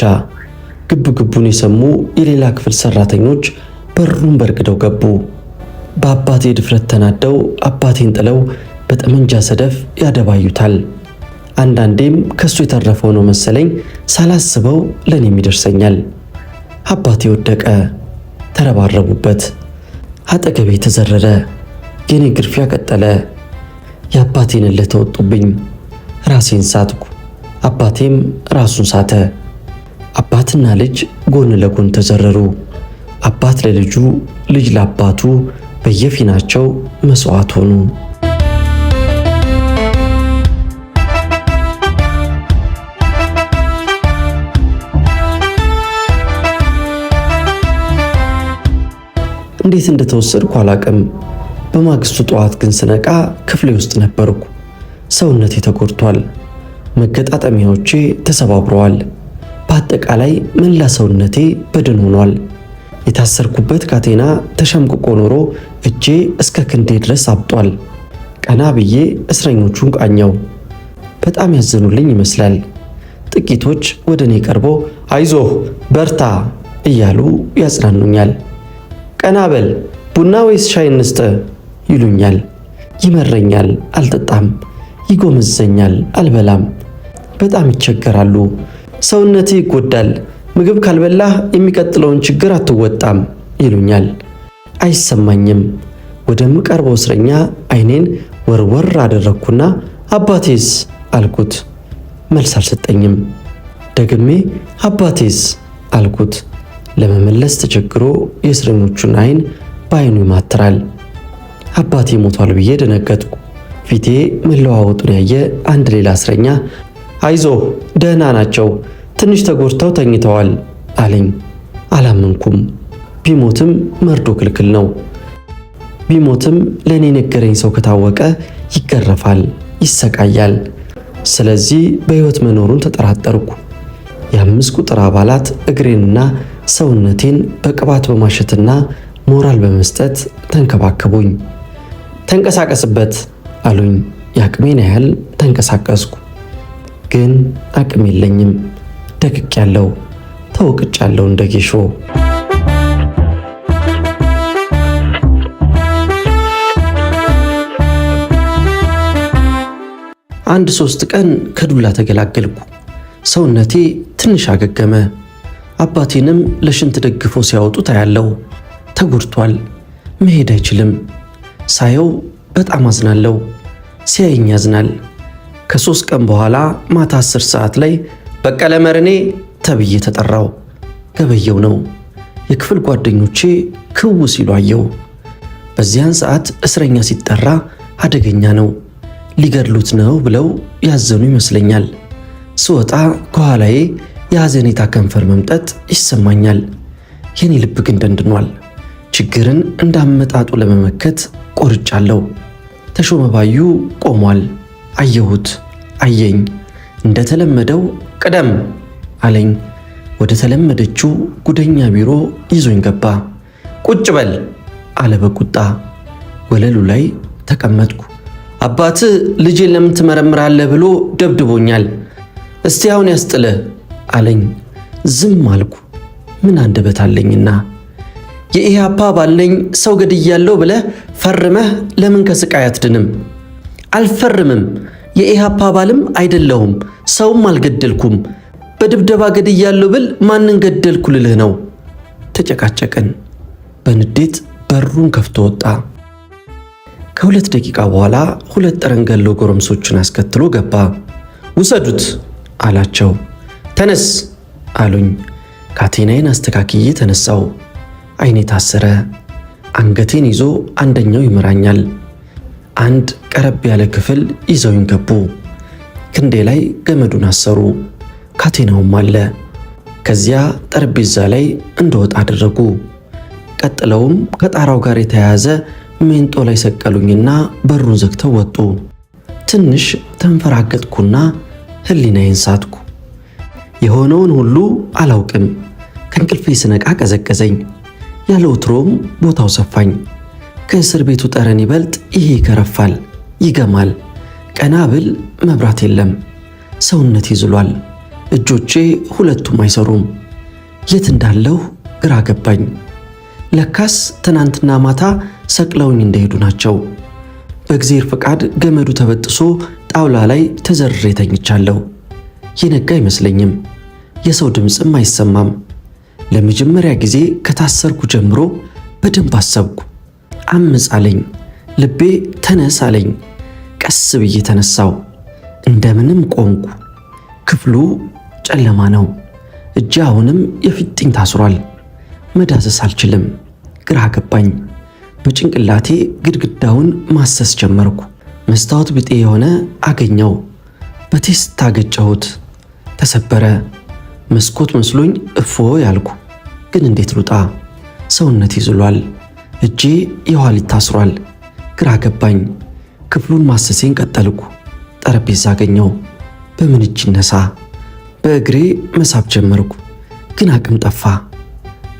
ግብ ግቡን የሰሙ የሌላ ክፍል ሰራተኞች በሩን በርግደው ገቡ። በአባቴ ድፍረት ተናደው አባቴን ጥለው በጠመንጃ ሰደፍ ያደባዩታል። አንዳንዴም ከሱ የተረፈው ነው መሰለኝ ሳላስበው ለኔም ይደርሰኛል። አባቴ ወደቀ። ተረባረቡበት። አጠገቤ ተዘረረ። የኔ ግርፊያ ቀጠለ። የአባቴን እልህ ተወጡብኝ። ራሴን ሳትኩ። አባቴም ራሱን ሳተ። አባትና ልጅ ጎን ለጎን ተዘረሩ። አባት ለልጁ፣ ልጅ ለአባቱ በየፊናቸው መስዋዕት ሆኑ። እንዴት እንደተወሰድኩ አላቅም። በማግስቱ ጠዋት ግን ስነቃ ክፍሌ ውስጥ ነበርኩ። ሰውነቴ ተጎድቷል። መገጣጠሚያዎቼ ተሰባብረዋል። በአጠቃላይ መላ ሰውነቴ በድን ሆኗል። የታሰርኩበት ካቴና ተሸምቅቆ ኖሮ እጄ እስከ ክንዴ ድረስ አብጧል። ቀና ብዬ እስረኞቹን ቃኘው። በጣም ያዘኑልኝ ይመስላል። ጥቂቶች ወደ እኔ ቀርበው አይዞህ በርታ እያሉ ያጽናኑኛል። ቀና በል ቡና ወይስ ሻይ እንስጥ ይሉኛል። ይመረኛል፣ አልጠጣም። ይጎመዘኛል፣ አልበላም። በጣም ይቸገራሉ። ሰውነቴ ይጎዳል፣ ምግብ ካልበላህ የሚቀጥለውን ችግር አትወጣም ይሉኛል። አይሰማኝም። ወደምቀርበው እስረኛ አይኔን ወርወር አደረግኩና አባቴስ አልኩት። መልስ አልሰጠኝም። ደግሜ አባቴስ አልኩት። ለመመለስ ተቸግሮ የእስረኞቹን አይን በአይኑ ይማትራል። አባቴ ሞቷል ብዬ ደነገጥኩ። ፊቴ መለዋወጡን ያየ አንድ ሌላ እስረኛ አይዞህ ደህና ናቸው፣ ትንሽ ተጎድተው ተኝተዋል አለኝ። አላመንኩም። ቢሞትም መርዶ ክልክል ነው። ቢሞትም ለእኔ ነገረኝ ሰው ከታወቀ ይገረፋል፣ ይሰቃያል። ስለዚህ በሕይወት መኖሩን ተጠራጠርኩ። የ5 ቁጥር አባላት እግሬንና ሰውነቴን በቅባት በማሸትና ሞራል በመስጠት ተንከባከቡኝ። ተንቀሳቀስበት አሉኝ። የአቅሜን ያህል ተንቀሳቀስኩ። ግን አቅም የለኝም። ደቅቄያለሁ፣ ተወቅጫለሁ እንደ ጌሾ። አንድ 3 ቀን ከዱላ ተገላገልኩ። ሰውነቴ ትንሽ አገገመ። አባቴንም ለሽንት ደግፈው ሲያወጡ ታያለው። ተጎድቷል፣ መሄድ አይችልም። ሳየው በጣም አዝናለሁ። ሲያየኝ ያዝናል። ከ3 ቀን በኋላ ማታ 10 ሰዓት ላይ በቀለ መርኔ ተብዬ ተጠራው። ገበየው ነው። የክፍል ጓደኞቼ ክው ሲሉ አየው። በዚያን ሰዓት እስረኛ ሲጠራ አደገኛ ነው፣ ሊገድሉት ነው ብለው ያዘኑ ይመስለኛል። ስወጣ ከኋላዬ የሐዘኔታ ከንፈር መምጠጥ ይሰማኛል። የኔ ልብ ግን ደንድኗል። ችግርን እንዳመጣጡ ለመመከት ቆርጫለሁ። ተሾመ ባዩ ቆሟል። አየሁት፣ አየኝ። እንደተለመደው ቅደም አለኝ። ወደ ተለመደችው ጉደኛ ቢሮ ይዞኝ ገባ። ቁጭ በል አለ በቁጣ። ወለሉ ላይ ተቀመጥኩ። አባትህ ልጄን ለምን ትመረምራለህ ብሎ ደብድቦኛል። እስቲ አሁን ያስጥልህ አለኝ። ዝም አልኩ። ምን አንደበት አለኝና። የኢህአፓ አባል ነኝ ሰው ገድያለሁ ብለህ ፈርመህ ለምን ከስቃይ አትድንም? አልፈርምም። የኢህአፓ አባልም አይደለሁም፣ ሰውም አልገደልኩም። በድብደባ ገድያለሁ ብል ማንን ገደልኩ ልልህ ነው? ተጨቃጨቅን። በንዴት በሩን ከፍቶ ወጣ። ከ2 ደቂቃ በኋላ 2 ጠረንገሎ ጎረምሶችን አስከትሎ ገባ። ውሰዱት አላቸው። ተነስ አሉኝ። ካቴናዬን አስተካክዬ ተነሳው። አይኔ ታሰረ። አንገቴን ይዞ አንደኛው ይመራኛል። አንድ ቀረብ ያለ ክፍል ይዘውኝ ገቡ። ክንዴ ላይ ገመዱን አሰሩ። ካቴናውም አለ። ከዚያ ጠረጴዛ ላይ እንደወጣ አደረጉ። ቀጥለውም ከጣራው ጋር የተያያዘ ሜንጦ ላይ ሰቀሉኝና በሩን ዘግተው ወጡ። ትንሽ ተንፈራገጥኩና ህሊናዬን ሳትኩ። የሆነውን ሁሉ አላውቅም። ከእንቅልፌ ስነቃ ቀዘቀዘኝ። ያለ ወትሮም ቦታው ሰፋኝ። ከእስር ቤቱ ጠረን ይበልጥ ይሄ ይከረፋል፣ ይገማል። ቀና ብል መብራት የለም። ሰውነት ይዝሏል። እጆቼ ሁለቱም አይሰሩም። የት እንዳለሁ ግራ ገባኝ። ለካስ ትናንትና ማታ ሰቅለውኝ እንደሄዱ ናቸው። በእግዚአብሔር ፈቃድ ገመዱ ተበጥሶ ጣውላ ላይ ተዘርሬ ተኝቻለሁ። የነጋ አይመስለኝም። የሰው ድምፅም አይሰማም። ለመጀመሪያ ጊዜ ከታሰርኩ ጀምሮ በደንብ አሰብኩ። አምፅ አለኝ። ልቤ ተነስ አለኝ። ቀስ ብዬ ተነሳው። እንደምንም ቆምኩ። ክፍሉ ጨለማ ነው። እጄ አሁንም የፊጥኝ ታስሯል። መዳሰስ አልችልም። ግራ ገባኝ። በጭንቅላቴ ግድግዳውን ማሰስ ጀመርኩ። መስታወት ብጤ የሆነ አገኘው። በቴስታ ገጨሁት። ተሰበረ። መስኮት መስሎኝ እፎ ያልኩ። ግን እንዴት ልውጣ? ሰውነት ይዝሏል። እጄ የኋሊት ታስሯል። ግራ ገባኝ። ክፍሉን ማሰሴን ቀጠልኩ። ጠረጴዛ አገኘው። በምን እጅ ይነሳ? በእግሬ መሳብ ጀመርኩ። ግን አቅም ጠፋ።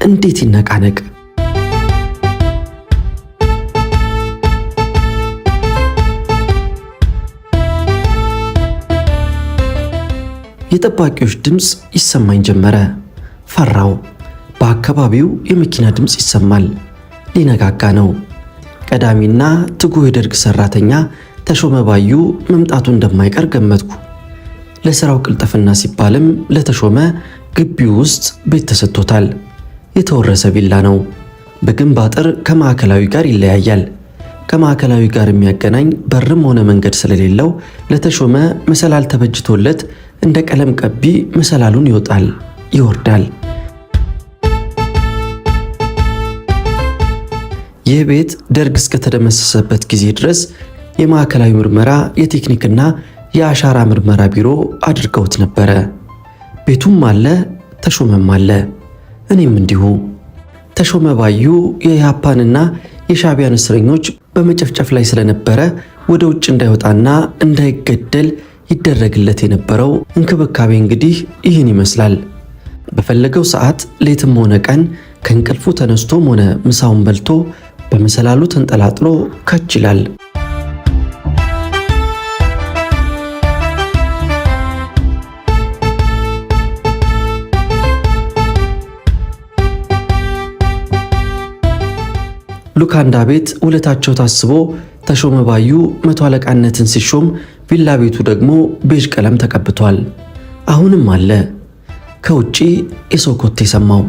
እንዴት ይነቃነቅ? የጠባቂዎች ድምፅ ይሰማኝ ጀመረ። ፈራው። በአካባቢው የመኪና ድምፅ ይሰማል። ሊነጋጋ ነው። ቀዳሚና ትጉህ የደርግ ሰራተኛ ተሾመ ባዩ መምጣቱ እንደማይቀር ገመትኩ። ለሥራው ቅልጥፍና ሲባልም ለተሾመ ግቢው ውስጥ ቤት ተሰጥቶታል። የተወረሰ ቪላ ነው። በግንብ አጥር ከማዕከላዊ ጋር ይለያያል። ከማዕከላዊ ጋር የሚያገናኝ በርም ሆነ መንገድ ስለሌለው ለተሾመ መሰላል ተበጅቶለት እንደ ቀለም ቀቢ መሰላሉን ይወጣል፣ ይወርዳል። ይህ ቤት ደርግ እስከተደመሰሰበት ጊዜ ድረስ የማዕከላዊ ምርመራ የቴክኒክና የአሻራ ምርመራ ቢሮ አድርገውት ነበረ። ቤቱም አለ፣ ተሾመም አለ፣ እኔም እንዲሁ። ተሾመ ባዩ የኢህአፓንና የሻዕቢያን እስረኞች በመጨፍጨፍ ላይ ስለነበረ ወደ ውጭ እንዳይወጣና እንዳይገደል ይደረግለት የነበረው እንክብካቤ እንግዲህ ይህን ይመስላል። በፈለገው ሰዓት ሌትም ሆነ ቀን ከእንቅልፉ ተነስቶም ሆነ ምሳውን በልቶ በመሰላሉ ተንጠላጥሎ ከች ይላል። ሉካንዳ ቤት ውለታቸው ታስቦ ተሾመ ባዩ መቶ አለቃነትን ሲሾም ቪላ ቤቱ ደግሞ ቤዥ ቀለም ተቀብቷል። አሁንም አለ። ከውጪ የሰው ኮቴ ሰማው።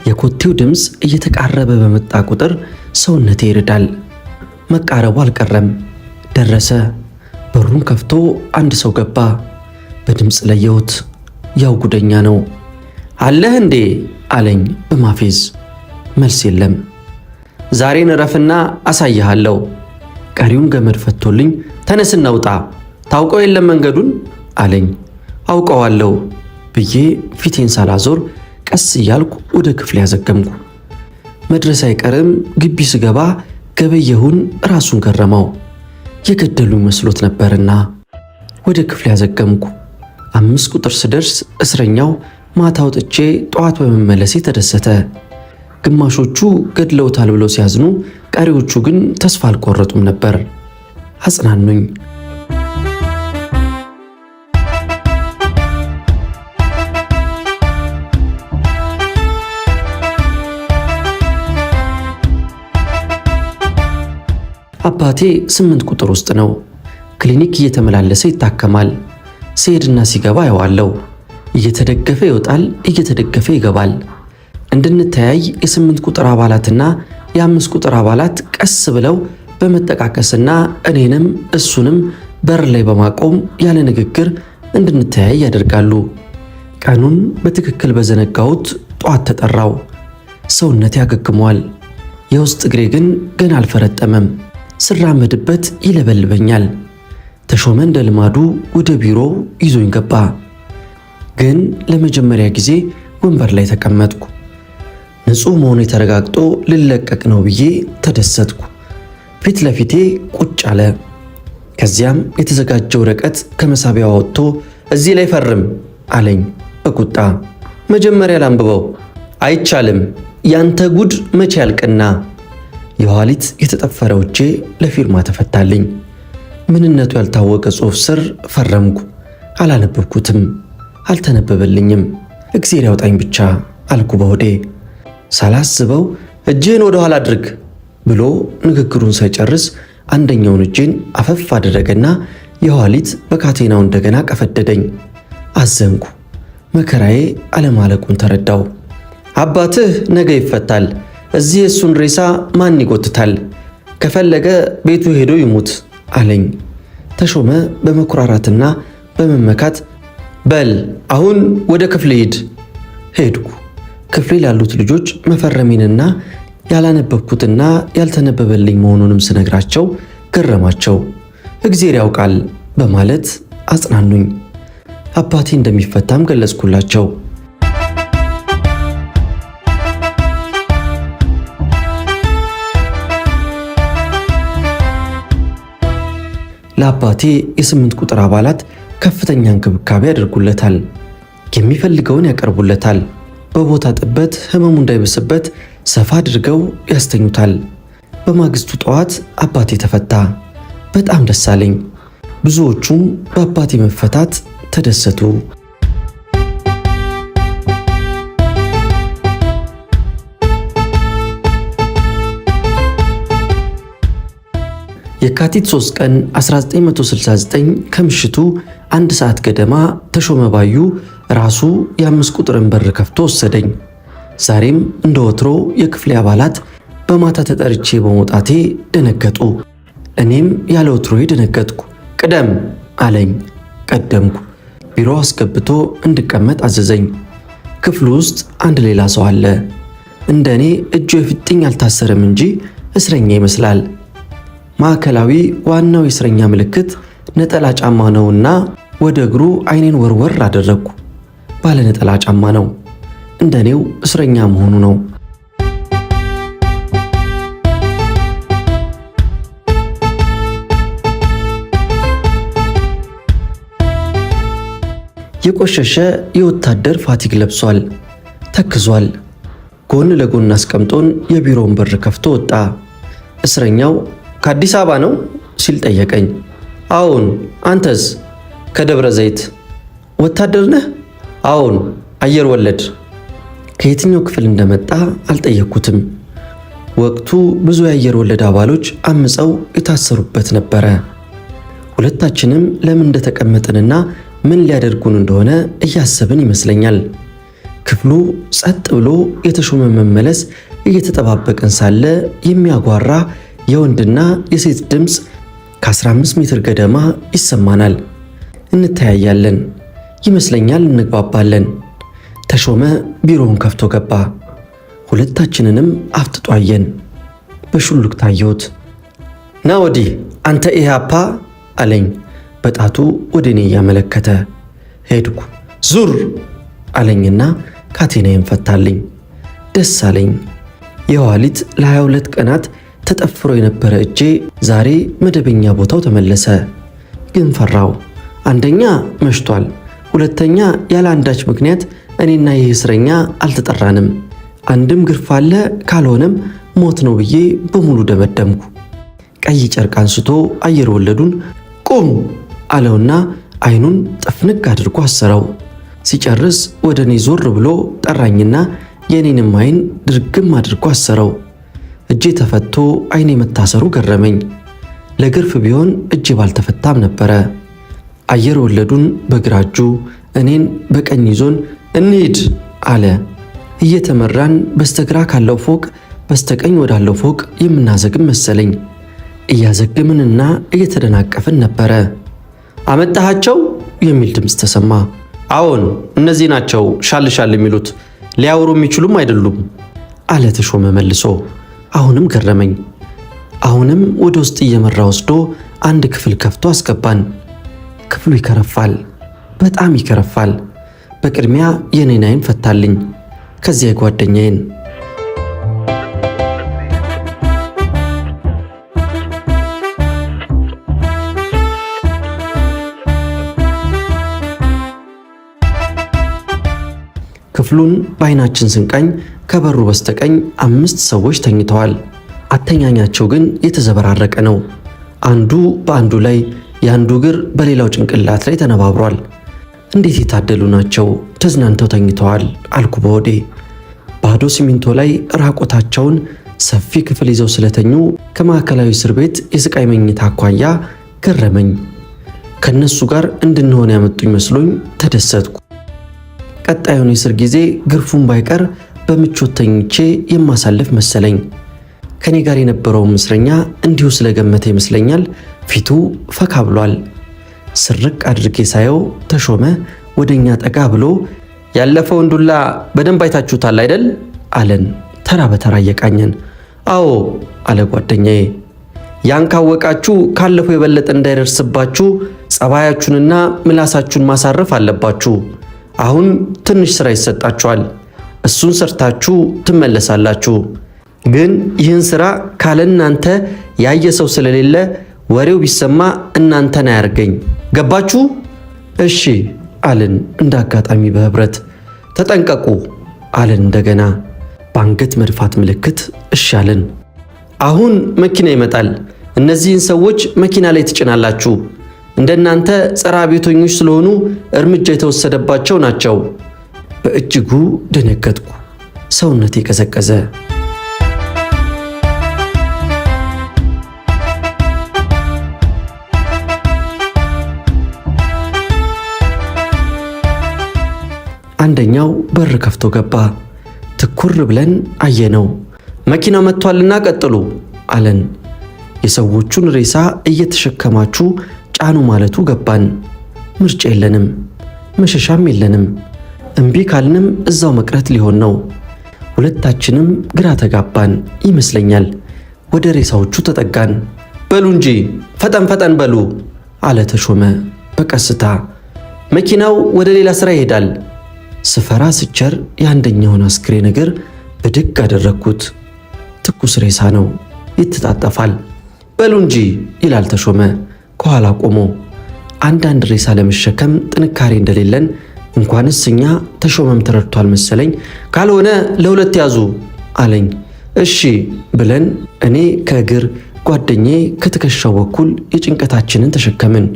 የኮቴው ድምፅ እየተቃረበ በመጣ ቁጥር ሰውነቴ ይርዳል። መቃረቡ አልቀረም። ደረሰ። በሩን ከፍቶ አንድ ሰው ገባ። በድምፅ ለየሁት። ያው ጉደኛ ነው። አለህ እንዴ አለኝ በማፌዝ። መልስ የለም። ዛሬን እረፍና አሳይሃለሁ። ቀሪውን ገመድ ፈቶልኝ ተነስና ውጣ፣ ታውቀው የለም መንገዱን አለኝ። አውቀዋለሁ ብዬ ፊቴን ሳላዞር ቀስ እያልኩ ወደ ክፍል ያዘገምኩ። መድረስ አይቀርም ግቢ ስገባ ገበየሁን ራሱን ገረመው። የገደሉኝ መስሎት ነበርና ወደ ክፍል ያዘገምኩ። 5 ቁጥር ስደርስ እስረኛው ማታ ወጥቼ ጠዋት በመመለሴ ተደሰተ። ግማሾቹ ገድለውታል ብለው ሲያዝኑ፣ ቀሪዎቹ ግን ተስፋ አልቆረጡም ነበር። አጽናኑኝ። አባቴ 8 ቁጥር ውስጥ ነው። ክሊኒክ እየተመላለሰ ይታከማል። ሲሄድና ሲገባ ያዋለው እየተደገፈ ይወጣል፣ እየተደገፈ ይገባል። እንድንተያይ የ8 ቁጥር አባላትና የ5 ቁጥር አባላት ቀስ ብለው በመጠቃቀስና እኔንም እሱንም በር ላይ በማቆም ያለ ንግግር እንድንተያይ ያደርጋሉ። ቀኑን በትክክል በዘነጋሁት ጠዋት ተጠራው። ሰውነቴ ያገግሟል። የውስጥ እግሬ ግን ገና አልፈረጠመም። ስራመድበት ይለበልበኛል። ተሾመ እንደ ልማዱ ወደ ቢሮው ይዞኝ ገባ። ግን ለመጀመሪያ ጊዜ ወንበር ላይ ተቀመጥኩ። ንጹሕ መሆኑ ተረጋግጦ ልለቀቅ ነው ብዬ ተደሰትኩ። ፊት ለፊቴ ቁጭ አለ። ከዚያም የተዘጋጀ ወረቀት ከመሳቢያው አውጥቶ እዚህ ላይ ፈርም አለኝ በቁጣ። መጀመሪያ ላንብበው። አይቻልም፣ ያንተ ጉድ መቼ ያልቅና። የኋሊት የተጠፈረው እጄ ለፊርማ ተፈታልኝ። ምንነቱ ያልታወቀ ጽሑፍ ስር ፈረምኩ። አላነበብኩትም፣ አልተነበበልኝም። እግዜር ያውጣኝ ብቻ አልኩ በሆዴ። ሳላስበው እጅህን ወደ ኋላ አድርግ ብሎ ንግግሩን ሳይጨርስ አንደኛውን እጄን አፈፍ አደረገና የኋሊት በካቴናው እንደገና ቀፈደደኝ። አዘንኩ። መከራዬ አለማለቁን ተረዳው። አባትህ ነገ ይፈታል። እዚህ የእሱን ሬሳ ማን ይጎትታል? ከፈለገ ቤቱ ሄዶ ይሙት አለኝ። ተሾመ በመኩራራትና በመመካት በል አሁን ወደ ክፍል ሂድ። ሄድኩ። ክፍሌ ላሉት ልጆች መፈረሜንና ያላነበብኩትና ያልተነበበልኝ መሆኑንም ስነግራቸው ገረማቸው። እግዜር ያውቃል በማለት አጽናኑኝ። አባቴ እንደሚፈታም ገለጽኩላቸው። ለአባቴ የ8 ቁጥር አባላት ከፍተኛ እንክብካቤ ያደርጉለታል። የሚፈልገውን ያቀርቡለታል። በቦታ ጥበት ህመሙ እንዳይበስበት ሰፋ አድርገው ያስተኙታል። በማግስቱ ጠዋት አባቴ ተፈታ። በጣም ደስ አለኝ። ብዙዎቹም በአባቴ መፈታት ተደሰቱ። የካቲት 3 ቀን 1969 ከምሽቱ 1 ሰዓት ገደማ ተሾመ ባዩ ራሱ የ5 ቁጥርን በር ከፍቶ ወሰደኝ። ዛሬም እንደ ወትሮ የክፍሌ አባላት በማታ ተጠርቼ በመውጣቴ ደነገጡ። እኔም ያለ ወትሮዬ ደነገጥኩ። ቅደም አለኝ። ቀደምኩ። ቢሮ አስገብቶ እንድቀመጥ አዘዘኝ። ክፍሉ ውስጥ አንድ ሌላ ሰው አለ። እንደኔ እጁ የፊጥኝ አልታሰረም እንጂ እስረኛ ይመስላል። ማዕከላዊ ዋናው የእስረኛ ምልክት ነጠላ ጫማ ነውና ወደ እግሩ አይኔን ወርወር አደረግኩ። ባለ ነጠላ ጫማ ነው። እንደኔው እስረኛ መሆኑ ነው። የቆሸሸ የወታደር ፋቲግ ለብሷል። ተክዟል። ጎን ለጎን አስቀምጦን የቢሮውን በር ከፍቶ ወጣ። እስረኛው ከአዲስ አበባ ነው ሲል ጠየቀኝ። አዎን። አንተስ? ከደብረ ዘይት። ወታደር ነህ? አዎን። አየር ወለድ። ከየትኛው ክፍል እንደመጣ አልጠየቅኩትም። ወቅቱ ብዙ የአየር ወለድ አባሎች አምፀው የታሰሩበት ነበረ። ሁለታችንም ለምን እንደተቀመጥንና ምን ሊያደርጉን እንደሆነ እያሰብን ይመስለኛል። ክፍሉ ጸጥ ብሎ የተሾመ መመለስ እየተጠባበቅን ሳለ የሚያጓራ የወንድና የሴት ድምፅ ከ15 ሜትር ገደማ ይሰማናል። እንተያያለን። ይመስለኛል እንግባባለን። ተሾመ ቢሮውን ከፍቶ ገባ። ሁለታችንንም አፍጥጦ አየን። በሹልክ ታየሁት። ና ወዲህ አንተ ኢህአፓ አለኝ በጣቱ ወደ እኔ እያመለከተ። ሄድኩ። ዙር አለኝና ካቴናዬን ፈታልኝ። ደስ አለኝ። የኋሊት ለ22 ቀናት ተጠፍሮ የነበረ እጄ ዛሬ መደበኛ ቦታው ተመለሰ። ግን ፈራው። አንደኛ መሽቷል፣ ሁለተኛ ያለ አንዳች ምክንያት እኔና ይህ እስረኛ አልተጠራንም። አንድም ግርፍ አለ፣ ካልሆነም ሞት ነው ብዬ በሙሉ ደመደምኩ። ቀይ ጨርቅ አንስቶ አየር ወለዱን ቁም አለውና አይኑን ጥፍንግ አድርጎ አሰረው። ሲጨርስ ወደ እኔ ዞር ብሎ ጠራኝና የኔንም አይን ድርግም አድርጎ አሰረው። እጄ ተፈቶ አይኔ መታሰሩ ገረመኝ። ለግርፍ ቢሆን እጄ ባልተፈታም ነበረ። አየር ወለዱን በግራ እጁ እኔን በቀኝ ይዞን እንሂድ አለ። እየተመራን በስተግራ ካለው ፎቅ በስተቀኝ ወዳለው ፎቅ የምናዘግም መሰለኝ። እያዘግምንና እየተደናቀፍን ነበረ። አመጣሃቸው የሚል ድምፅ ተሰማ። አዎን እነዚህ ናቸው ሻል የሚሉት፣ ሊያወሩ የሚችሉም አይደሉም አለ ተሾመ መልሶ። አሁንም ገረመኝ። አሁንም ወደ ውስጥ እየመራ ወስዶ አንድ ክፍል ከፍቶ አስገባን። ክፍሉ ይከረፋል፣ በጣም ይከረፋል። በቅድሚያ የኔን አይን ፈታልኝ፣ ከዚያ የጓደኛዬን። ክፍሉን በአይናችን ስንቃኝ ከበሩ በስተቀኝ 5 ሰዎች ተኝተዋል። አተኛኛቸው ግን የተዘበራረቀ ነው። አንዱ በአንዱ ላይ፣ የአንዱ እግር በሌላው ጭንቅላት ላይ ተነባብሯል። እንዴት የታደሉ ናቸው! ተዝናንተው ተኝተዋል አልኩ በሆዴ። ባዶ ሲሚንቶ ላይ ራቆታቸውን ሰፊ ክፍል ይዘው ስለተኙ ከማዕከላዊ እስር ቤት የስቃይ መኝታ አኳያ ገረመኝ። ከነሱ ጋር እንድንሆን ያመጡኝ መስሎኝ ተደሰትኩ። ቀጣዩን የእስር ጊዜ ግርፉን ባይቀር በምቾት ተኝቼ የማሳልፍ መሰለኝ። ከኔ ጋር የነበረውም እስረኛ እንዲሁ ስለገመተ ይመስለኛል ፊቱ ፈካ ብሏል። ስርቅ አድርጌ ሳየው ተሾመ ወደኛ ጠጋ ብሎ ያለፈውን ዱላ በደንብ አይታችሁታል አይደል አለን፣ ተራ በተራ እየቃኘን። አዎ አለ ጓደኛዬ። ያን ካወቃችሁ ካለፈው የበለጠ እንዳይደርስባችሁ ጸባያችሁንና ምላሳችሁን ማሳረፍ አለባችሁ። አሁን ትንሽ ሥራ ይሰጣችኋል። እሱን ሰርታችሁ ትመለሳላችሁ። ግን ይህን ሥራ ካለ እናንተ ያየ ሰው ስለሌለ ወሬው ቢሰማ እናንተን አያርገኝ። ገባችሁ? እሺ አልን እንደ አጋጣሚ በህብረት። ተጠንቀቁ አልን እንደገና በአንገት መድፋት ምልክት እሺ አልን። አሁን መኪና ይመጣል። እነዚህን ሰዎች መኪና ላይ ትጭናላችሁ። እንደናንተ ጸረ አብዮተኞች ስለሆኑ እርምጃ የተወሰደባቸው ናቸው። በእጅጉ ደነገጥኩ። ሰውነቴ ቀዘቀዘ። አንደኛው በር ከፍቶ ገባ። ትኩር ብለን አየነው። መኪናው መጥቷልና ቀጥሉ አለን። የሰዎቹን ሬሳ እየተሸከማችሁ ጫኑ ማለቱ ገባን። ምርጫ የለንም፣ መሸሻም የለንም። እምቢ ካልንም እዛው መቅረት ሊሆን ነው። ሁለታችንም ግራ ተጋባን ይመስለኛል። ወደ ሬሳዎቹ ተጠጋን። በሉ እንጂ ፈጠን ፈጠን በሉ አለ ተሾመ በቀስታ። መኪናው ወደ ሌላ ሥራ ይሄዳል። ስፈራ ስቸር የአንደኛውን አስክሬን እግር ብድግ አደረግኩት። ትኩስ ሬሳ ነው፣ ይተጣጠፋል። በሉ እንጂ ይላል ተሾመ ከኋላ ቆሞ። አንዳንድ ሬሳ ለመሸከም ጥንካሬ እንደሌለን እንኳንስ እኛ ተሾመም ተረድቷል መሰለኝ። ካልሆነ ለሁለት ያዙ አለኝ። እሺ ብለን እኔ ከእግር ጓደኛዬ ከትከሻው በኩል የጭንቀታችንን ተሸከምን።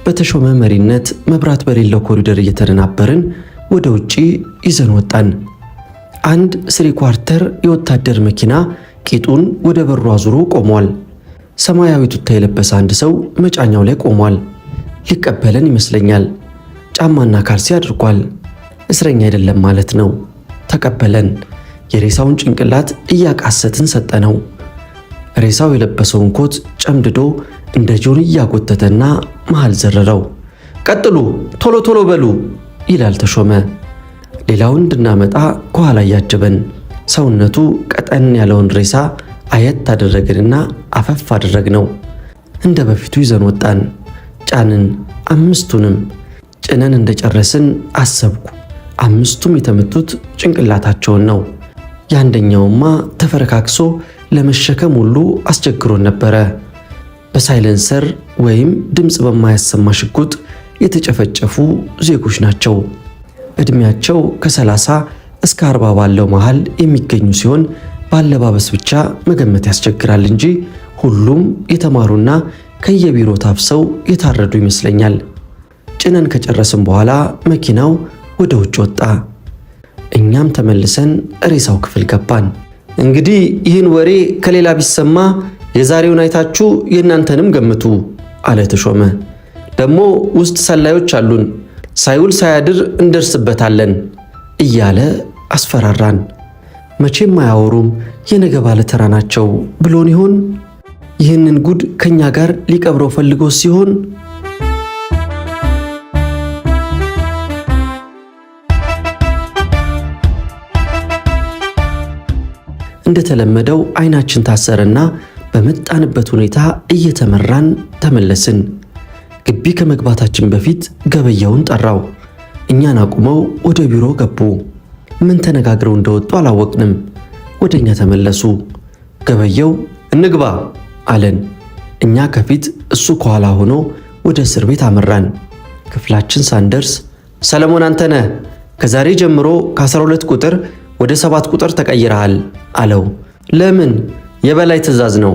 በተሾመ መሪነት መብራት በሌለው ኮሪደር እየተደናበርን ወደ ውጪ ይዘን ወጣን። አንድ 3 ኳርተር የወታደር መኪና ቂጡን ወደ በሩ አዙሮ ቆሟል። ሰማያዊ ቱታ የለበሰ አንድ ሰው መጫኛው ላይ ቆሟል። ሊቀበለን ይመስለኛል። ጫማና ካልሲ አድርጓል። እስረኛ አይደለም ማለት ነው። ተቀበለን። የሬሳውን ጭንቅላት እያቃሰትን ሰጠነው። ሬሳው የለበሰውን ኮት ጨምድዶ እንደ ጆን እያጎተተና መሃል ዘረረው። ቀጥሉ፣ ቶሎ ቶሎ በሉ ይላል ተሾመ። ሌላውን እንድናመጣ ከኋላ እያጀበን ሰውነቱ ቀጠን ያለውን ሬሳ አየት አደረግንና አፈፍ አደረግነው። እንደ በፊቱ ይዘን ወጣን። ጫንን። 5ቱንም ጭነን እንደጨረስን አሰብኩ። 5ቱም የተመቱት ጭንቅላታቸውን ነው። የአንደኛውማ ተፈረካክሶ ለመሸከም ሁሉ አስቸግሮን ነበረ። በሳይለንሰር ወይም ድምፅ በማያሰማ ሽጉጥ የተጨፈጨፉ ዜጎች ናቸው። ዕድሜያቸው ከ30 እስከ 40 ባለው መሃል የሚገኙ ሲሆን ባለባበስ ብቻ መገመት ያስቸግራል እንጂ ሁሉም የተማሩና ከየቢሮ ታፍሰው የታረዱ ይመስለኛል። ጭነን ከጨረስን በኋላ መኪናው ወደ ውጭ ወጣ። እኛም ተመልሰን ሬሳው ክፍል ገባን። እንግዲህ ይህን ወሬ ከሌላ ቢሰማ የዛሬውን አይታችሁ የእናንተንም ገምቱ አለ ተሾመ። ደግሞ ውስጥ ሰላዮች አሉን፣ ሳይውል ሳያድር እንደርስበታለን እያለ አስፈራራን። መቼም አያወሩም፣ የነገ ባለተራ ናቸው ብሎን ይሆን? ይህንን ጉድ ከኛ ጋር ሊቀብረው ፈልጎ ሲሆን እንደተለመደው አይናችን ታሰረና በመጣንበት ሁኔታ እየተመራን ተመለስን። ግቢ ከመግባታችን በፊት ገበያውን ጠራው። እኛን አቁመው ወደ ቢሮ ገቡ። ምን ተነጋግረው እንደወጡ አላወቅንም። ወደኛ ተመለሱ። ገበያው እንግባ አለን። እኛ ከፊት እሱ ከኋላ ሆኖ ወደ እስር ቤት አመራን። ክፍላችን ሳንደርስ ሰለሞን አንተነህ ከዛሬ ጀምሮ ከ12 ቁጥር ወደ 7 ቁጥር ተቀይረሃል አለው። ለምን? የበላይ ትዕዛዝ ነው።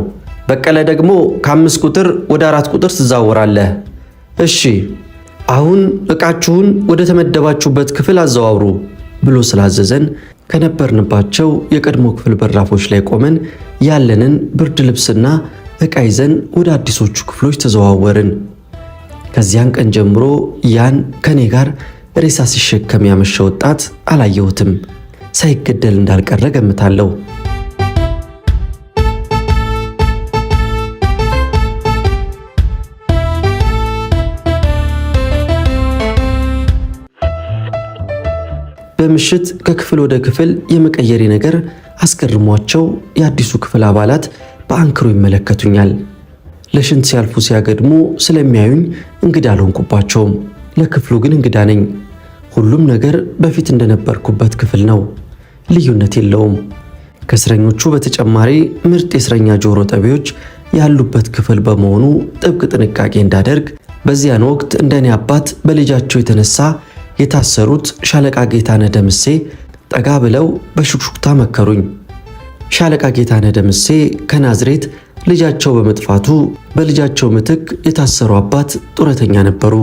በቀለ ደግሞ ከ5 ቁጥር ወደ 4 ቁጥር ትዛወራለህ። እሺ አሁን ዕቃችሁን ወደ ተመደባችሁበት ክፍል አዘዋውሩ ብሎ ስላዘዘን ከነበርንባቸው የቀድሞ ክፍል በራፎች ላይ ቆመን ያለንን ብርድ ልብስና ዕቃ ይዘን ወደ አዲሶቹ ክፍሎች ተዘዋወርን። ከዚያን ቀን ጀምሮ ያን ከኔ ጋር ሬሳ ሲሸከም ያመሸ ወጣት አላየሁትም። ሳይገደል እንዳልቀረ ገምታለሁ። በምሽት ከክፍል ወደ ክፍል የመቀየሬ ነገር አስገርሟቸው የአዲሱ ክፍል አባላት በአንክሮ ይመለከቱኛል። ለሽንት ሲያልፉ ሲያገድሙ ስለሚያዩኝ እንግዳ አልሆንኩባቸውም። ለክፍሉ ግን እንግዳ ነኝ። ሁሉም ነገር በፊት እንደነበርኩበት ክፍል ነው። ልዩነት የለውም። ከእስረኞቹ በተጨማሪ ምርጥ የእስረኛ ጆሮ ጠቢዎች ያሉበት ክፍል በመሆኑ ጥብቅ ጥንቃቄ እንዳደርግ በዚያን ወቅት እንደኔ አባት በልጃቸው የተነሳ የታሰሩት ሻለቃ ጌታነህ ደምሴ ጠጋ ብለው በሹክሹክታ መከሩኝ። ሻለቃ ጌታነህ ደምሴ ከናዝሬት ልጃቸው በመጥፋቱ በልጃቸው ምትክ የታሰሩ አባት ጡረተኛ ነበሩ።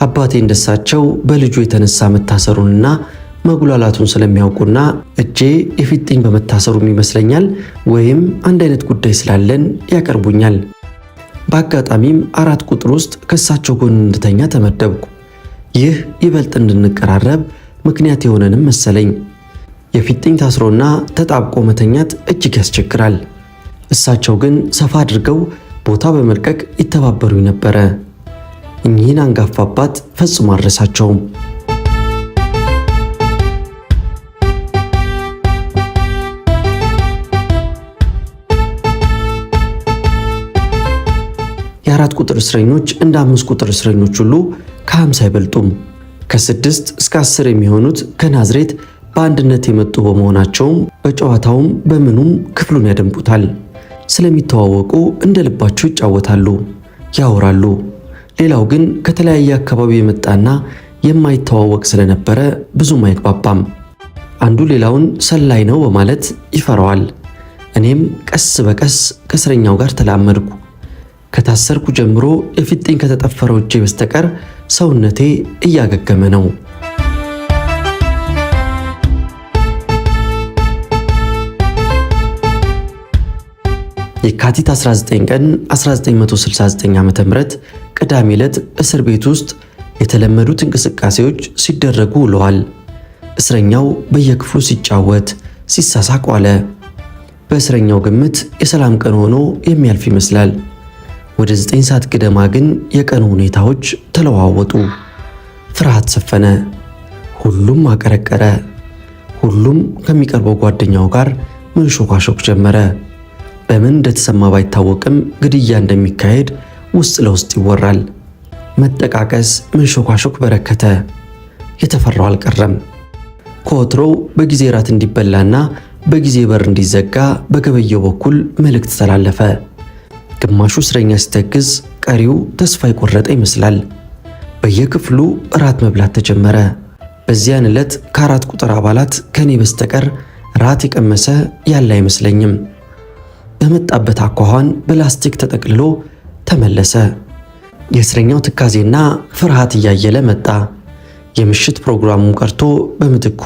አባቴ እንደሳቸው በልጁ የተነሳ መታሰሩንና መጉላላቱን ስለሚያውቁና እጄ የፊጥኝ በመታሰሩም ይመስለኛል ወይም አንድ አይነት ጉዳይ ስላለን ያቀርቡኛል። በአጋጣሚም 4 ቁጥር ውስጥ ከእሳቸው ጎን እንድተኛ ተመደብኩ። ይህ ይበልጥ እንድንቀራረብ ምክንያት የሆነንም መሰለኝ። የፊጥኝ ታስሮና ተጣብቆ መተኛት እጅግ ያስቸግራል። እሳቸው ግን ሰፋ አድርገው ቦታ በመልቀቅ ይተባበሩኝ ነበረ። እኚህን አንጋፋ አባት ፈጽሞ አልረሳቸውም። የ4 ቁጥር እስረኞች እንደ 5 ቁጥር እስረኞች ሁሉ ከ50 አይበልጡም። ከ6 እስከ 10 የሚሆኑት ከናዝሬት በአንድነት የመጡ በመሆናቸውም በጨዋታውም በምኑም ክፍሉን ያደምቁታል። ስለሚተዋወቁ እንደ ልባቸው ይጫወታሉ፣ ያወራሉ። ሌላው ግን ከተለያየ አካባቢ የመጣና የማይተዋወቅ ስለነበረ ብዙም አይግባባም። አንዱ ሌላውን ሰላይ ነው በማለት ይፈራዋል። እኔም ቀስ በቀስ ከእስረኛው ጋር ተላመድኩ። ከታሰርኩ ጀምሮ የፊጥኝ ከተጠፈረው እጄ በስተቀር ሰውነቴ እያገገመ ነው። የካቲት 19 ቀን 1969 ዓ.ም ቅዳሜ ዕለት እስር ቤት ውስጥ የተለመዱት እንቅስቃሴዎች ሲደረጉ ውለዋል። እስረኛው በየክፍሉ ሲጫወት፣ ሲሳሳቅ ዋለ። በእስረኛው ግምት የሰላም ቀን ሆኖ የሚያልፍ ይመስላል። ወደ 9 ሰዓት ገደማ ግን የቀኑ ሁኔታዎች ተለዋወጡ። ፍርሃት ሰፈነ። ሁሉም አቀረቀረ። ሁሉም ከሚቀርበው ጓደኛው ጋር መንሾካሾክ ጀመረ። በምን እንደተሰማ ባይታወቅም ግድያ እንደሚካሄድ ውስጥ ለውስጥ ይወራል። መጠቃቀስ፣ መንሾካሾክ በረከተ። የተፈራው አልቀረም። ከወትሮው በጊዜ ራት እንዲበላና በጊዜ በር እንዲዘጋ በገበየው በኩል መልእክት ተላለፈ። ግማሹ እስረኛ ሲተክዝ፣ ቀሪው ተስፋ የቆረጠ ይመስላል። በየክፍሉ ራት መብላት ተጀመረ። በዚያን ዕለት ከ4 ቁጥር አባላት ከኔ በስተቀር ራት የቀመሰ ያለ አይመስለኝም። በመጣበት አኳኋን በላስቲክ ተጠቅልሎ ተመለሰ። የእስረኛው ትካዜና ፍርሃት እያየለ መጣ። የምሽት ፕሮግራሙም ቀርቶ በምትኩ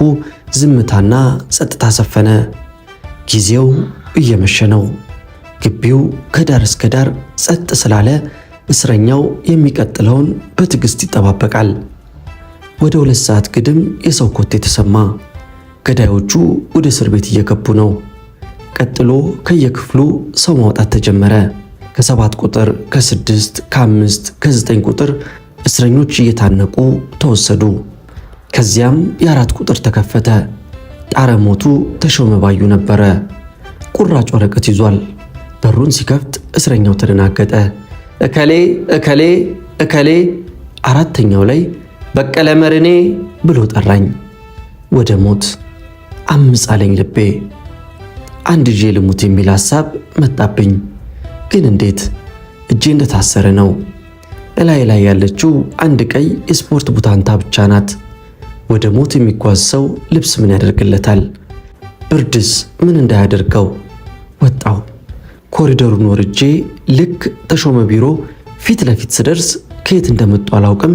ዝምታና ጸጥታ ሰፈነ። ጊዜው እየመሸ ነው። ግቢው ከዳር እስከ ዳር ጸጥ ስላለ እስረኛው የሚቀጥለውን በትዕግስት ይጠባበቃል። ወደ 2 ሰዓት ግድም የሰው ኮቴ ተሰማ። ገዳዮቹ ወደ እስር ቤት እየገቡ ነው። ቀጥሎ ከየክፍሉ ሰው ማውጣት ተጀመረ። ከ7 ቁጥር፣ ከ6፣ ከ5፣ ከ9 ቁጥር እስረኞች እየታነቁ ተወሰዱ። ከዚያም የ4 ቁጥር ተከፈተ። ጣረ ሞቱ ተሾመ ባዩ ነበረ። ቁራጭ ወረቀት ይዟል። በሩን ሲከፍት እስረኛው ተደናገጠ። እከሌ እከሌ እከሌ። አራተኛው ላይ በቀለ መርኔ ብሎ ጠራኝ። ወደ ሞት አምጻለኝ ልቤ። አንድ እጄ ልሙት የሚል ሐሳብ መጣብኝ። ግን እንዴት? እጄ እንደታሰረ ነው። እላይ ላይ ያለችው አንድ ቀይ የስፖርት ቡታንታ ብቻ ናት። ወደ ሞት የሚጓዝ ሰው ልብስ ምን ያደርግለታል? ብርድስ ምን እንዳያደርገው? ወጣው። ኮሪደሩን ወርጄ ልክ ተሾመ ቢሮ ፊት ለፊት ስደርስ ከየት እንደመጡ አላውቅም፣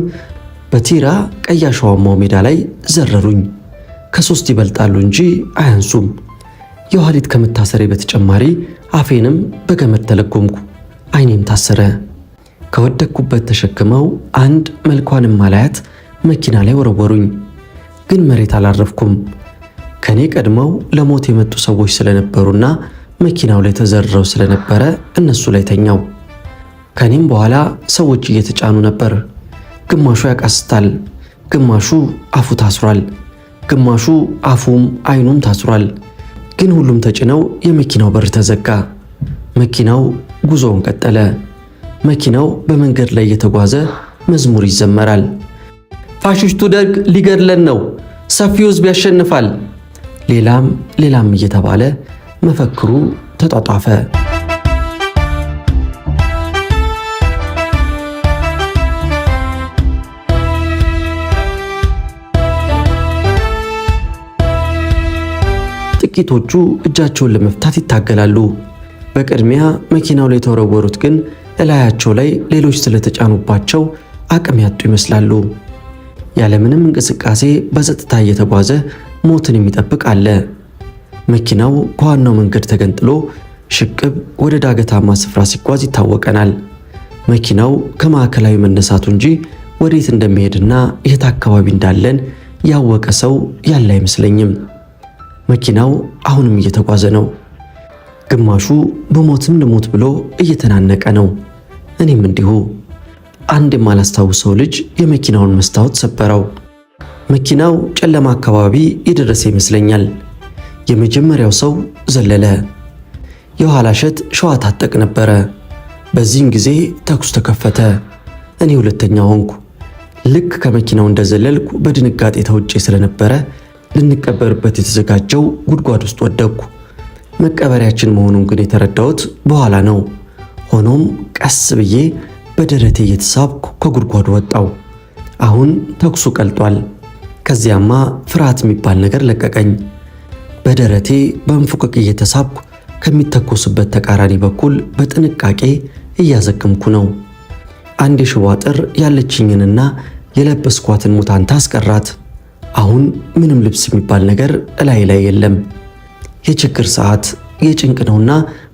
በቲራ ቀይ አሸዋማው ሜዳ ላይ ዘረሩኝ። ከ3 ይበልጣሉ እንጂ አያንሱም። የኋሊት ከመታሰሬ በተጨማሪ አፌንም በገመድ ተለጎምኩ። ዓይኔም ታሰረ። ከወደቅኩበት ተሸክመው አንድ መልኳንም ማላያት መኪና ላይ ወረወሩኝ። ግን መሬት አላረፍኩም። ከኔ ቀድመው ለሞት የመጡ ሰዎች ስለነበሩና መኪናው ላይ ተዘርረው ስለነበረ እነሱ ላይ ተኛው። ከኔም በኋላ ሰዎች እየተጫኑ ነበር። ግማሹ ያቃስታል፣ ግማሹ አፉ ታስሯል፣ ግማሹ አፉም ዓይኑም ታስሯል። ግን ሁሉም ተጭነው የመኪናው በር ተዘጋ። መኪናው ጉዞውን ቀጠለ። መኪናው በመንገድ ላይ እየተጓዘ መዝሙር ይዘመራል። ፋሽስቱ ደርግ ሊገድለን ነው፣ ሰፊው ሕዝብ ያሸንፋል፣ ሌላም ሌላም እየተባለ መፈክሩ ተጧጧፈ። ጥቂቶቹ እጃቸውን ለመፍታት ይታገላሉ። በቅድሚያ መኪናው ላይ የተወረወሩት ግን እላያቸው ላይ ሌሎች ስለተጫኑባቸው አቅም ያጡ ይመስላሉ። ያለምንም እንቅስቃሴ በጸጥታ እየተጓዘ ሞትን የሚጠብቅ አለ። መኪናው ከዋናው መንገድ ተገንጥሎ ሽቅብ ወደ ዳገታማ ስፍራ ሲጓዝ ይታወቀናል። መኪናው ከማዕከላዊ መነሳቱ እንጂ ወዴት እንደሚሄድና የት አካባቢ እንዳለን ያወቀ ሰው ያለ አይመስለኝም። መኪናው አሁንም እየተጓዘ ነው። ግማሹ በሞትም ልሞት ብሎ እየተናነቀ ነው። እኔም እንዲሁ። አንድ የማላስታውሰው ልጅ የመኪናውን መስታወት ሰበረው። መኪናው ጨለማ አካባቢ የደረሰ ይመስለኛል። የመጀመሪያው ሰው ዘለለ። የኋላ ሸት ሸዋ ታጠቅ ነበረ። በዚህን ጊዜ ተኩስ ተከፈተ። እኔ ሁለተኛ ሆንኩ። ልክ ከመኪናው እንደዘለልኩ በድንጋጤ ተውጬ ስለነበረ ልንቀበርበት የተዘጋጀው ጉድጓድ ውስጥ ወደቅኩ። መቀበሪያችን መሆኑን ግን የተረዳሁት በኋላ ነው። ሆኖም ቀስ ብዬ በደረቴ እየተሳብኩ ከጉድጓዱ ወጣው። አሁን ተኩሱ ቀልጧል። ከዚያማ ፍርሃት የሚባል ነገር ለቀቀኝ። በደረቴ በእንፉቅቅ እየተሳብኩ ከሚተኮስበት ተቃራኒ በኩል በጥንቃቄ እያዘግምኩ ነው። አንድ የሽቦ አጥር ያለችኝንና የለበስኳትን ሙታንታ አስቀራት። አሁን ምንም ልብስ የሚባል ነገር እላይ ላይ የለም። የችግር ሰዓት የጭንቅ ነውና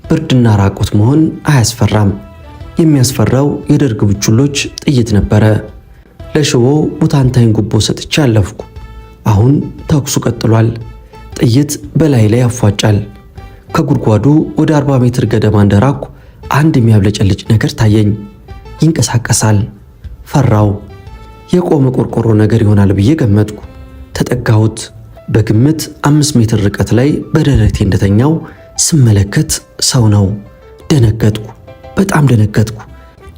ብርድና ራቁት መሆን አያስፈራም። የሚያስፈራው የደርግ ቡችሎች ጥይት ነበረ። ለሽቦ ቡታንታይን ጉቦ ሰጥቼ አለፍኩ። አሁን ተኩሱ ቀጥሏል። ጥይት በላይ ላይ ያፏጫል። ከጉድጓዱ ወደ 40 ሜትር ገደማ እንደራኩ አንድ የሚያብለጨልጭ ነገር ታየኝ። ይንቀሳቀሳል። ፈራው። የቆመ ቆርቆሮ ነገር ይሆናል ብዬ ገመትኩ። ተጠጋሁት። በግምት 5 ሜትር ርቀት ላይ በደረቴ እንደተኛው ስመለከት ሰው ነው። ደነገጥኩ። በጣም ደነገጥኩ።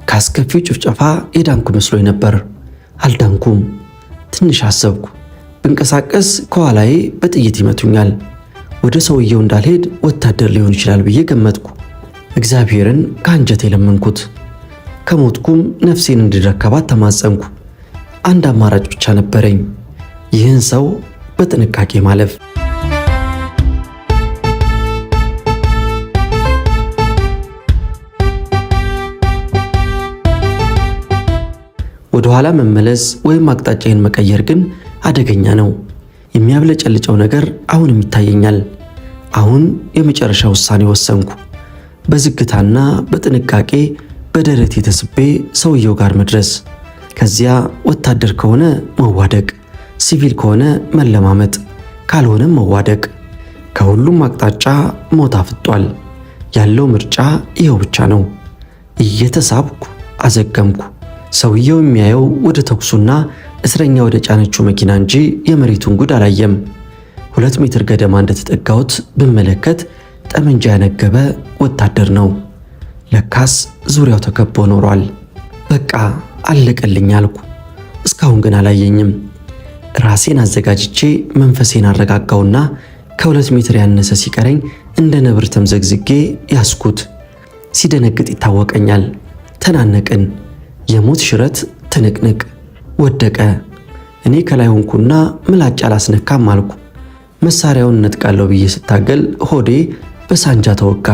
ካስከፊው ጭፍጨፋ የዳንኩ መስሎኝ ነበር። አልዳንኩም። ትንሽ አሰብኩ። ብንቀሳቀስ ከኋላዬ በጥይት ይመቱኛል። ወደ ሰውየው እንዳልሄድ ወታደር ሊሆን ይችላል ብዬ ገመትኩ። እግዚአብሔርን ከአንጀቴ ለመንኩት። ከሞትኩም ነፍሴን እንዲረከባት ተማጸንኩ። አንድ አማራጭ ብቻ ነበረኝ፣ ይህን ሰው በጥንቃቄ ማለፍ። ወደ ኋላ መመለስ ወይም አቅጣጫዬን መቀየር ግን አደገኛ ነው። የሚያብለጨልጨው ነገር አሁንም ይታየኛል። አሁን የመጨረሻ ውሳኔ ወሰንኩ። በዝግታና በጥንቃቄ በደረቴ ተስቤ ሰውየው ጋር መድረስ። ከዚያ ወታደር ከሆነ መዋደቅ፣ ሲቪል ከሆነ መለማመጥ፣ ካልሆነም መዋደቅ። ከሁሉም አቅጣጫ ሞት አፍጧል። ያለው ምርጫ ይኸው ብቻ ነው። እየተሳብኩ አዘገምኩ። ሰውየው የሚያየው ወደ ተኩሱና እስረኛ ወደ ጫነችው መኪና እንጂ የመሬቱን ጉድ አላየም። 2 ሜትር ገደማ እንደተጠጋሁት ብመለከት ጠመንጃ ያነገበ ወታደር ነው። ለካስ ዙሪያው ተከቦ ኖሯል። በቃ አለቀልኝ አልኩ። እስካሁን ግን አላየኝም። ራሴን አዘጋጅቼ መንፈሴን አረጋጋውና ከ2 ሜትር ያነሰ ሲቀረኝ እንደ ነብር ተምዘግዝጌ ያስኩት። ሲደነግጥ ይታወቀኛል። ተናነቅን። የሞት ሽረት ትንቅንቅ። ወደቀ። እኔ ከላይ ሆንኩና ምላጭ አላስነካም አልኩ። መሳሪያውን ነጥቃለሁ ብዬ ስታገል ሆዴ በሳንጃ ተወጋ።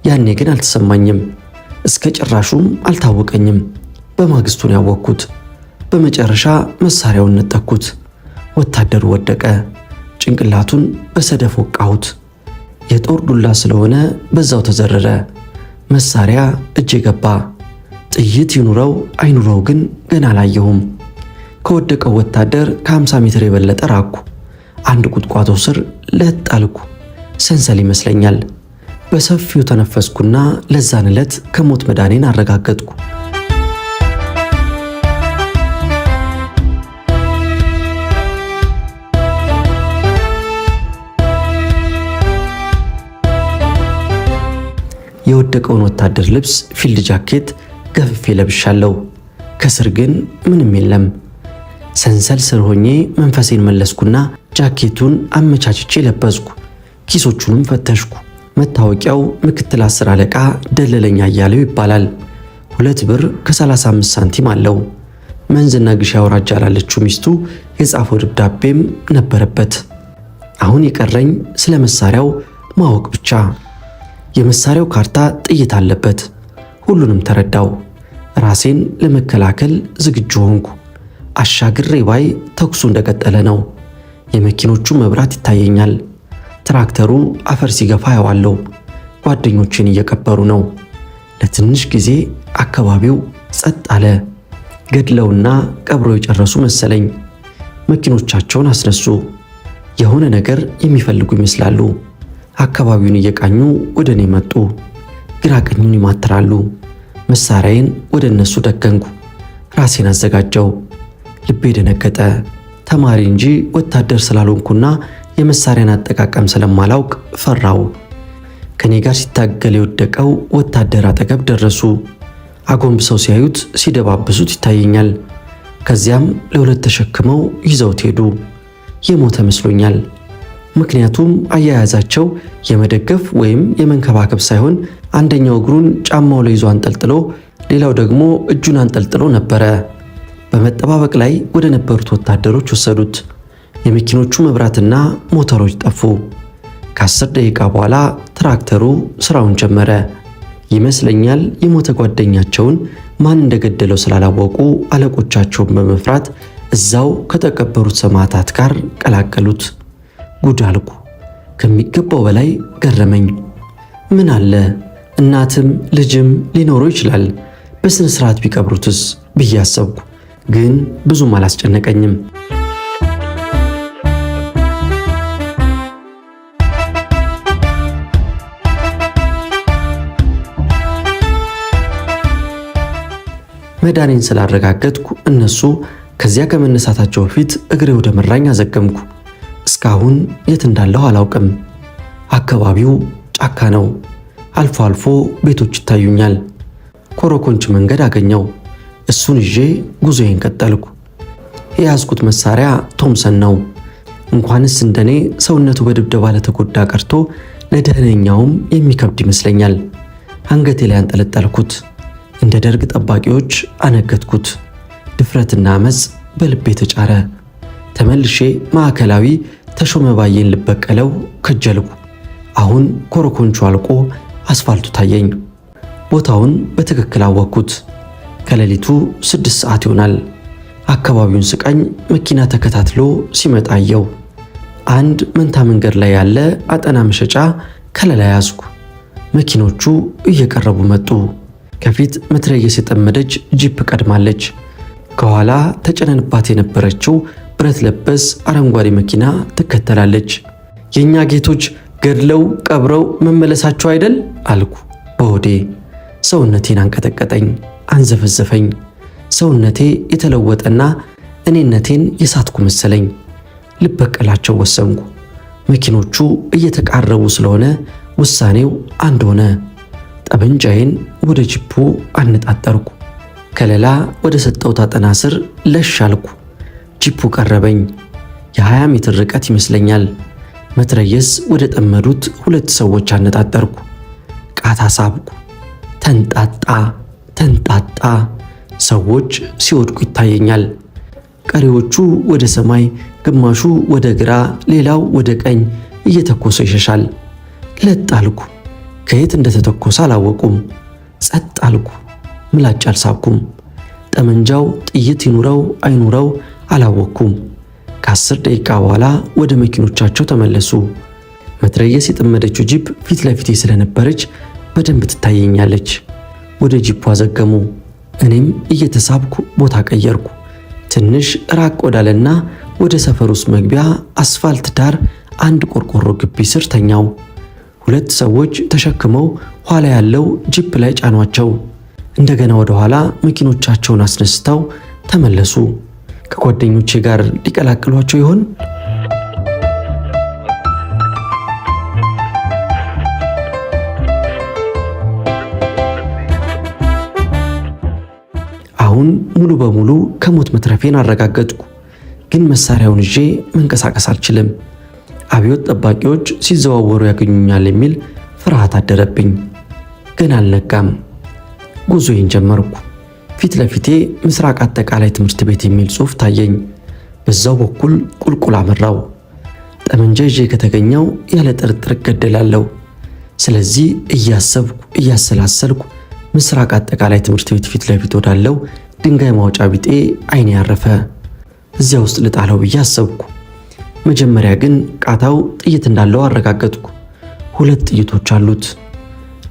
ያኔ ግን አልተሰማኝም፣ እስከ ጭራሹም አልታወቀኝም። በማግስቱን ያወቅኩት። በመጨረሻ መሳሪያውን ነጠቅኩት። ወታደሩ ወደቀ። ጭንቅላቱን በሰደፍ ወቃሁት። የጦር ዱላ ስለሆነ በዛው ተዘረረ። መሳሪያ እጄ ገባ። ጥይት ይኑረው አይኑረው ግን ገና አላየሁም። ከወደቀው ወታደር ከ50 ሜትር የበለጠ ራቅኩ። አንድ ቁጥቋጦ ስር ለጥ አልኩ። ሰንሰል ይመስለኛል። በሰፊው ተነፈስኩና ለዛን ዕለት ከሞት መዳኔን አረጋገጥኩ። የወደቀውን ወታደር ልብስ ፊልድ ጃኬት ገፍፌ ለብሻለሁ። ከስር ግን ምንም የለም። ሰንሰል ስር ሆኜ መንፈሴን መለስኩና ጃኬቱን አመቻችቼ ለበስኩ። ኪሶቹንም ፈተሽኩ። መታወቂያው ምክትል 10 አለቃ ደለለኛ እያለው ይባላል። 2 ብር ከ35 ሳንቲም አለው። መንዝና ግሻ አውራጃ ላለችው ሚስቱ የጻፈው ደብዳቤም ነበረበት። አሁን የቀረኝ ስለ መሳሪያው ማወቅ ብቻ። የመሳሪያው ካርታ ጥይት አለበት። ሁሉንም ተረዳው። ራሴን ለመከላከል ዝግጁ ሆንኩ። አሻግሬ ባይ ተኩሱ እንደቀጠለ ነው። የመኪኖቹ መብራት ይታየኛል። ትራክተሩ አፈር ሲገፋ ያዋለው። ጓደኞችን እየቀበሩ ነው። ለትንሽ ጊዜ አካባቢው ጸጥ አለ። ገድለውና ቀብረው የጨረሱ መሰለኝ። መኪኖቻቸውን አስነሱ። የሆነ ነገር የሚፈልጉ ይመስላሉ። አካባቢውን እየቃኙ ወደ እኔ መጡ። ግራ ቀኙን ይማትራሉ። መሳሪያዬን ወደ እነሱ ደገንኩ። ራሴን አዘጋጀው። ልቤ ደነገጠ። ተማሪ እንጂ ወታደር ስላልሆንኩና የመሳሪያን አጠቃቀም ስለማላውቅ ፈራው። ከኔ ጋር ሲታገል የወደቀው ወታደር አጠገብ ደረሱ። አጎንብሰው ሲያዩት ሲደባብሱት ይታየኛል። ከዚያም ለ2 ተሸክመው ይዘውት ሄዱ። የሞተ መስሎኛል። ምክንያቱም አያያዛቸው የመደገፍ ወይም የመንከባከብ ሳይሆን አንደኛው እግሩን ጫማው ላይ ይዞ አንጠልጥሎ፣ ሌላው ደግሞ እጁን አንጠልጥሎ ነበረ። በመጠባበቅ ላይ ወደ ነበሩት ወታደሮች ወሰዱት። የመኪኖቹ መብራትና ሞተሮች ጠፉ። ከ10 ደቂቃ በኋላ ትራክተሩ ስራውን ጀመረ። ይመስለኛል የሞተ ጓደኛቸውን ማን እንደገደለው ስላላወቁ አለቆቻቸውን በመፍራት እዛው ከተቀበሩት ሰማዕታት ጋር ቀላቀሉት። ጉድ አልኩ። ከሚገባው በላይ ገረመኝ። ምን አለ እናትም ልጅም ሊኖረው ይችላል፣ በስነ ስርዓት ቢቀብሩትስ ብዬ አሰብኩ። ግን ብዙም አላስጨነቀኝም። መዳኔን ስላረጋገጥኩ እነሱ ከዚያ ከመነሳታቸው በፊት እግሬ ወደ መራኝ አዘገምኩ። እስካሁን የት እንዳለሁ አላውቅም። አካባቢው ጫካ ነው። አልፎ አልፎ ቤቶች ይታዩኛል። ኮረኮንች መንገድ አገኘው። እሱን ይዤ ጉዞዬን ቀጠልኩ። የያዝኩት መሳሪያ ቶምሰን ነው። እንኳንስ እንደኔ ሰውነቱ በድብደባ ለተጎዳ ቀርቶ ለደህነኛውም የሚከብድ ይመስለኛል። አንገቴ ላይ አንጠለጠልኩት። እንደ ደርግ ጠባቂዎች አነገትኩት። ድፍረትና አመፅ በልቤ ተጫረ። ተመልሼ ማዕከላዊ ተሾመ ባየን ልበቀለው ከጀልኩ። አሁን ኮረኮንቹ አልቆ አስፋልቱ ታየኝ። ቦታውን በትክክል አወቅኩት። ከሌሊቱ 6 ሰዓት ይሆናል። አካባቢውን ስቃኝ መኪና ተከታትሎ ሲመጣ አየው። አንድ መንታ መንገድ ላይ ያለ አጠና መሸጫ ከለላ ያዝኩ። መኪኖቹ እየቀረቡ መጡ። ከፊት መትረየስ የጠመደች ጂፕ ቀድማለች። ከኋላ ተጨነንባት የነበረችው ብረት ለበስ አረንጓዴ መኪና ትከተላለች። የኛ ጌቶች ገድለው ቀብረው መመለሳቸው አይደል አልኩ በሆዴ። ሰውነቴን አንቀጠቀጠኝ፣ አንዘፈዘፈኝ። ሰውነቴ የተለወጠና እኔነቴን የሳትኩ መሰለኝ። ልበቀላቸው ወሰንኩ። መኪኖቹ እየተቃረቡ ስለሆነ ውሳኔው አንድ ሆነ። ጠመንጃዬን ወደ ጂፑ አነጣጠርኩ። ከለላ ወደ ሰጠሁት አጠና ስር ለሽ አልኩ። ጂፑ ቀረበኝ። የ20 ሜትር ርቀት ይመስለኛል። መትረየስ ወደ ጠመዱት 2 ሰዎች አነጣጠርኩ። ቃታ ሳብኩ። ተንጣጣ። ሰዎች ሲወድቁ ይታየኛል። ቀሪዎቹ ወደ ሰማይ፣ ግማሹ ወደ ግራ፣ ሌላው ወደ ቀኝ እየተኮሰ ይሸሻል። ለጥ አልኩ። ከየት እንደተተኮሰ አላወቁም። ጸጥ አልኩ። ምላጭ አልሳብኩም። ጠመንጃው ጥይት ይኑረው አይኑረው አላወቅኩም። ከ10 ደቂቃ በኋላ ወደ መኪኖቻቸው ተመለሱ። መትረየስ የጠመደችው ጂፕ ፊት ለፊቴ ስለነበረች በደንብ ትታየኛለች። ወደ ጂፑ አዘገሙ። እኔም እየተሳብኩ ቦታ ቀየርኩ። ትንሽ ራቅ ወዳለና ወደ ሰፈር ውስጥ መግቢያ አስፋልት ዳር አንድ ቆርቆሮ ግቢ ስር ተኛው። 2 ሰዎች ተሸክመው ኋላ ያለው ጂፕ ላይ ጫኗቸው። እንደገና ወደ ኋላ መኪኖቻቸውን አስነስተው ተመለሱ። ከጓደኞቼ ጋር ሊቀላቅሏቸው ይሆን? አሁን ሙሉ በሙሉ ከሞት መትረፌን አረጋገጥኩ። ግን መሳሪያውን ይዤ መንቀሳቀስ አልችልም። አብዮት ጠባቂዎች ሲዘዋወሩ ያገኙኛል የሚል ፍርሃት አደረብኝ። ግን አልነጋም። ጉዞዬን ጀመርኩ። ፊት ለፊቴ ምስራቅ አጠቃላይ ትምህርት ቤት የሚል ጽሑፍ ታየኝ። በዛው በኩል ቁልቁል አመራው። ጠመንጃ ይዤ ከተገኘው ያለ ጥርጥር እገደላለሁ። ስለዚህ እያሰብኩ እያሰላሰልኩ ምስራቅ አጠቃላይ ትምህርት ቤት ፊት ለፊት ወዳለው ድንጋይ ማውጫ ቢጤ አይኔ ያረፈ። እዚያ ውስጥ ልጣለው ብዬ አሰብኩ። መጀመሪያ ግን ቃታው ጥይት እንዳለው አረጋገጥኩ። 2 ጥይቶች አሉት።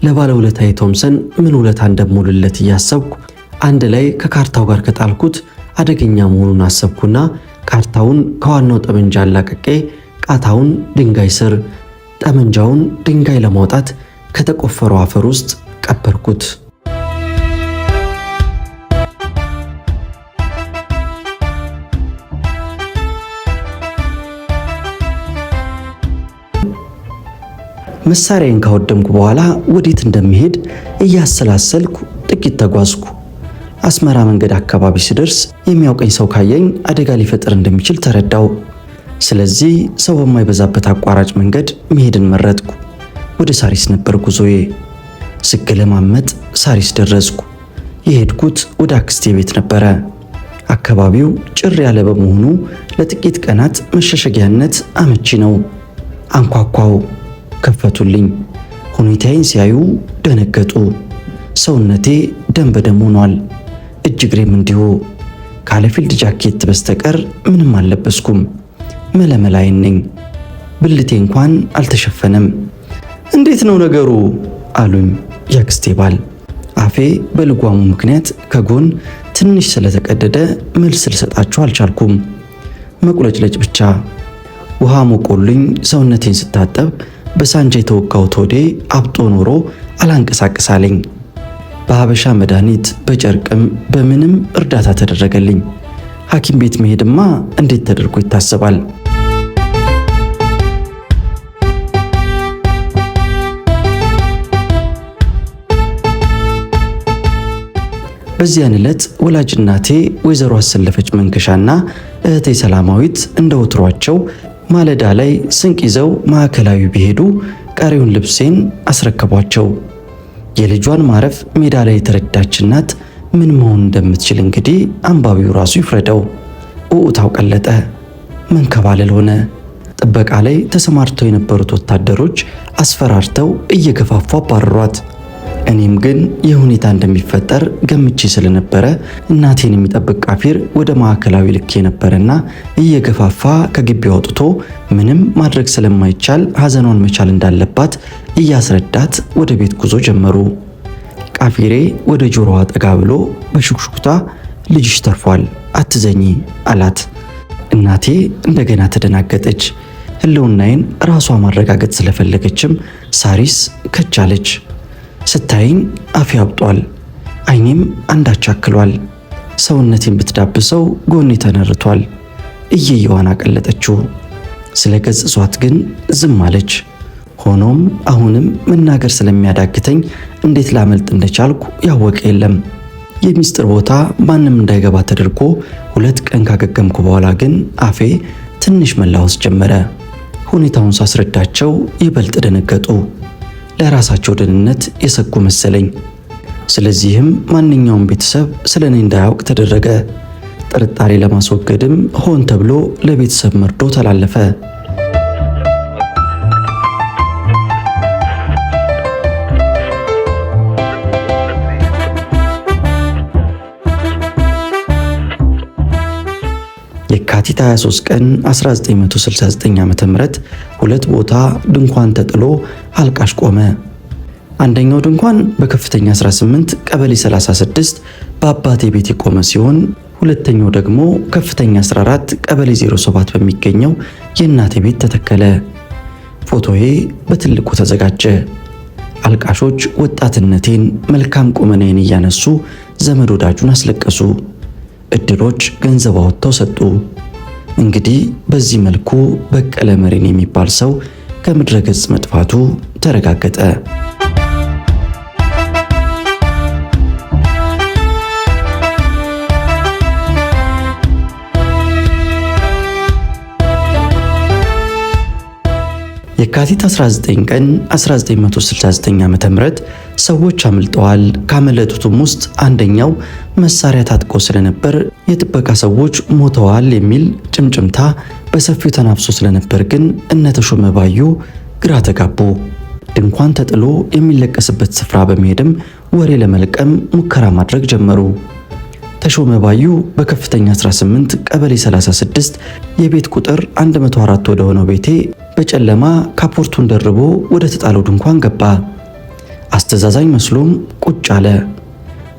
ለባለውለታዬ ቶምሰን ምን ውለታ እንደምውልለት እያሰብኩ አንድ ላይ ከካርታው ጋር ከጣልኩት አደገኛ መሆኑን አሰብኩና ካርታውን ከዋናው ጠመንጃ አላቀቄ ቃታውን ድንጋይ ስር፣ ጠመንጃውን ድንጋይ ለማውጣት ከተቆፈረው አፈር ውስጥ ቀበርኩት። መሳሪያዬን ካወደምኩ በኋላ ወዴት እንደሚሄድ እያሰላሰልኩ ጥቂት ተጓዝኩ። አስመራ መንገድ አካባቢ ስደርስ የሚያውቀኝ ሰው ካየኝ አደጋ ሊፈጥር እንደሚችል ተረዳው። ስለዚህ ሰው በማይበዛበት አቋራጭ መንገድ መሄድን መረጥኩ። ወደ ሳሪስ ነበር ጉዞዬ። ስገለማመጥ ሳሪስ ደረስኩ። የሄድኩት ወደ አክስቴ ቤት ነበረ። አካባቢው ጭር ያለ በመሆኑ ለጥቂት ቀናት መሸሸጊያነት አመቺ ነው። አንኳኳው። ከፈቱልኝ። ሁኔታዬን ሲያዩ ደነገጡ። ሰውነቴ ደም በደም ሆኗል። እጅ እግሬም እንዲሁ። ካለ ፊልድ ጃኬት በስተቀር ምንም አልለበስኩም። መለመላይን ነኝ። ብልቴ እንኳን አልተሸፈነም። እንዴት ነው ነገሩ አሉኝ ያክስቴ ባል። አፌ በልጓሙ ምክንያት ከጎን ትንሽ ስለተቀደደ መልስ ልሰጣቸው አልቻልኩም። መቁለጭለጭ ብቻ። ውሃ ሞቆልኝ ሰውነቴን ስታጠብ በሳንጃ የተወጋሁት ሆዴ አብጦ ኖሮ አላንቀሳቅሳለኝ። በሀበሻ መድኃኒት በጨርቅም በምንም እርዳታ ተደረገልኝ። ሐኪም ቤት መሄድማ እንዴት ተደርጎ ይታሰባል? በዚያን ዕለት ወላጅ እናቴ ወይዘሮ አሰለፈች መንገሻና እህቴ ሰላማዊት እንደ ወትሯቸው ማለዳ ላይ ስንቅ ይዘው ማዕከላዊ ቢሄዱ ቀሪውን ልብሴን አስረከቧቸው። የልጇን ማረፍ ሜዳ ላይ የተረዳች እናት ምን መሆን እንደምትችል እንግዲህ አንባቢው ራሱ ይፍረደው። ኡኡታው ቀለጠ። መንከባለል ሆነ። ጥበቃ ላይ ተሰማርተው የነበሩት ወታደሮች አስፈራርተው እየገፋፉ አባረሯት። እኔም ግን ይህ ሁኔታ እንደሚፈጠር ገምቼ ስለነበረ እናቴን የሚጠብቅ ቃፊር ወደ ማዕከላዊ ልኬ ነበርና እየገፋፋ ከግቢ አውጥቶ ምንም ማድረግ ስለማይቻል ሐዘኗን መቻል እንዳለባት እያስረዳት ወደ ቤት ጉዞ ጀመሩ። ቃፊሬ ወደ ጆሮዋ ጠጋ ብሎ በሹክሹክታ ልጅሽ ተርፏል፣ አትዘኚ አላት። እናቴ እንደገና ተደናገጠች። ህልውናዬን ራሷ ማረጋገጥ ስለፈለገችም ሳሪስ ከቻለች። ስታይኝ አፌ አብጧል፣ አይኔም አንዳች አክሏል። ሰውነቴን ብትዳብሰው ጎኔ ተነርቷል። እየየዋን አቀለጠችው። ስለ ገጽሷት ግን ዝም አለች። ሆኖም አሁንም መናገር ስለሚያዳግተኝ እንዴት ላመልጥ እንደቻልኩ ያወቀ የለም። የሚስጥር ቦታ ማንም እንዳይገባ ተደርጎ 2 ቀን ካገገምኩ በኋላ ግን አፌ ትንሽ መላወስ ጀመረ። ሁኔታውን ሳስረዳቸው ይበልጥ ደነገጡ። ለራሳቸው ደህንነት የሰጉ መሰለኝ። ስለዚህም ማንኛውም ቤተሰብ ስለኔ እንዳያውቅ ተደረገ። ጥርጣሬ ለማስወገድም ሆን ተብሎ ለቤተሰብ መርዶ ተላለፈ። የካቲት 23 ቀን 1969 ዓ.ም 2 ቦታ ድንኳን ተጥሎ አልቃሽ ቆመ። አንደኛው ድንኳን በከፍተኛ 18 ቀበሌ 36 በአባቴ ቤት የቆመ ሲሆን ሁለተኛው ደግሞ ከፍተኛ 14 ቀበሌ 07 በሚገኘው የእናቴ ቤት ተተከለ። ፎቶዬ በትልቁ ተዘጋጀ። አልቃሾች ወጣትነቴን፣ መልካም ቁመናዬን እያነሱ ዘመድ ወዳጁን አስለቀሱ። እድሮች ገንዘብ አወጥተው ሰጡ። እንግዲህ በዚህ መልኩ በቀለ መሪን የሚባል ሰው ከምድረ ገጽ መጥፋቱ ተረጋገጠ። የካቲት 19 ቀን 1969 ዓ.ም ሰዎች አምልጠዋል። ካመለጡትም ውስጥ አንደኛው መሳሪያ ታጥቆ ስለነበር የጥበቃ ሰዎች ሞተዋል የሚል ጭምጭምታ በሰፊው ተናፍሶ ስለነበር ግን እነ ተሾመ ባዩ ግራ ተጋቡ። ድንኳን ተጥሎ የሚለቀስበት ስፍራ በመሄድም ወሬ ለመልቀም ሙከራ ማድረግ ጀመሩ። ተሾመ ባዩ በከፍተኛ 18 ቀበሌ 36 የቤት ቁጥር 104 ወደ ሆነው ቤቴ በጨለማ ካፖርቱን ደርቦ ወደ ተጣለው ድንኳን ገባ። አስተዛዛኝ መስሎም ቁጭ አለ።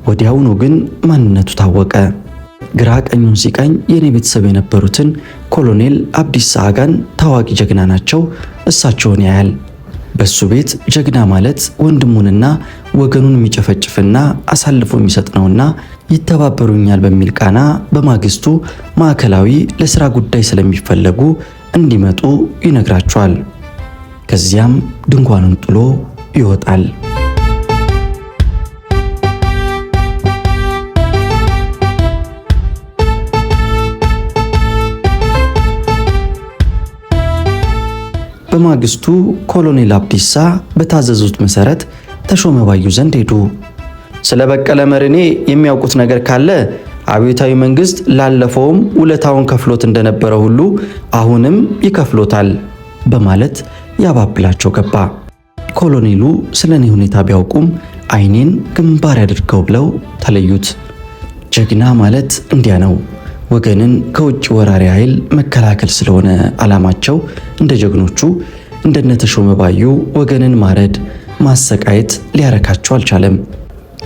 ወዲያውኑ ግን ማንነቱ ታወቀ። ግራ ቀኙን ሲቃኝ የኔ ቤተሰብ የነበሩትን ኮሎኔል አብዲሳ አጋን ታዋቂ ጀግና ናቸው። እሳቸውን ያያል። በሱ ቤት ጀግና ማለት ወንድሙንና ወገኑን የሚጨፈጭፍና አሳልፎ የሚሰጥ ነውና ይተባበሩኛል በሚል ቃና በማግስቱ ማዕከላዊ ለስራ ጉዳይ ስለሚፈለጉ እንዲመጡ ይነግራቸዋል። ከዚያም ድንኳኑን ጥሎ ይወጣል። በማግስቱ ኮሎኔል አብዲሳ በታዘዙት መሰረት ተሾመ ባዩ ዘንድ ሄዱ። ስለ በቀለ መርኔ የሚያውቁት ነገር ካለ አብዮታዊ መንግስት ላለፈውም ውለታውን ከፍሎት እንደነበረ ሁሉ አሁንም ይከፍሎታል በማለት ያባብላቸው ገባ። ኮሎኔሉ ስለኔ ሁኔታ ቢያውቁም አይኔን ግንባር ያድርገው ብለው ተለዩት። ጀግና ማለት እንዲያ ነው። ወገንን ከውጭ ወራሪ ኃይል መከላከል ስለሆነ ዓላማቸው እንደ ጀግኖቹ እንደነ ተሾመ ባዩ ወገንን ማረድ፣ ማሰቃየት ሊያረካቸው አልቻለም።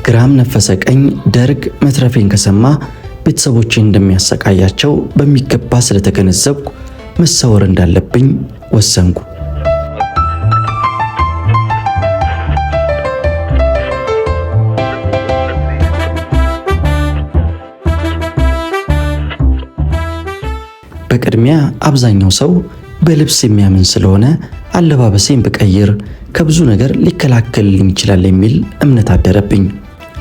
ግራም ነፈሰ ቀኝ ደርግ መትረፌን ከሰማ ቤተሰቦቼን እንደሚያሰቃያቸው በሚገባ ስለተገነዘብኩ መሰወር እንዳለብኝ ወሰንኩ። በቅድሚያ አብዛኛው ሰው በልብስ የሚያምን ስለሆነ አለባበሴን ብቀይር ከብዙ ነገር ሊከላከልልኝ ይችላል የሚል እምነት አደረብኝ።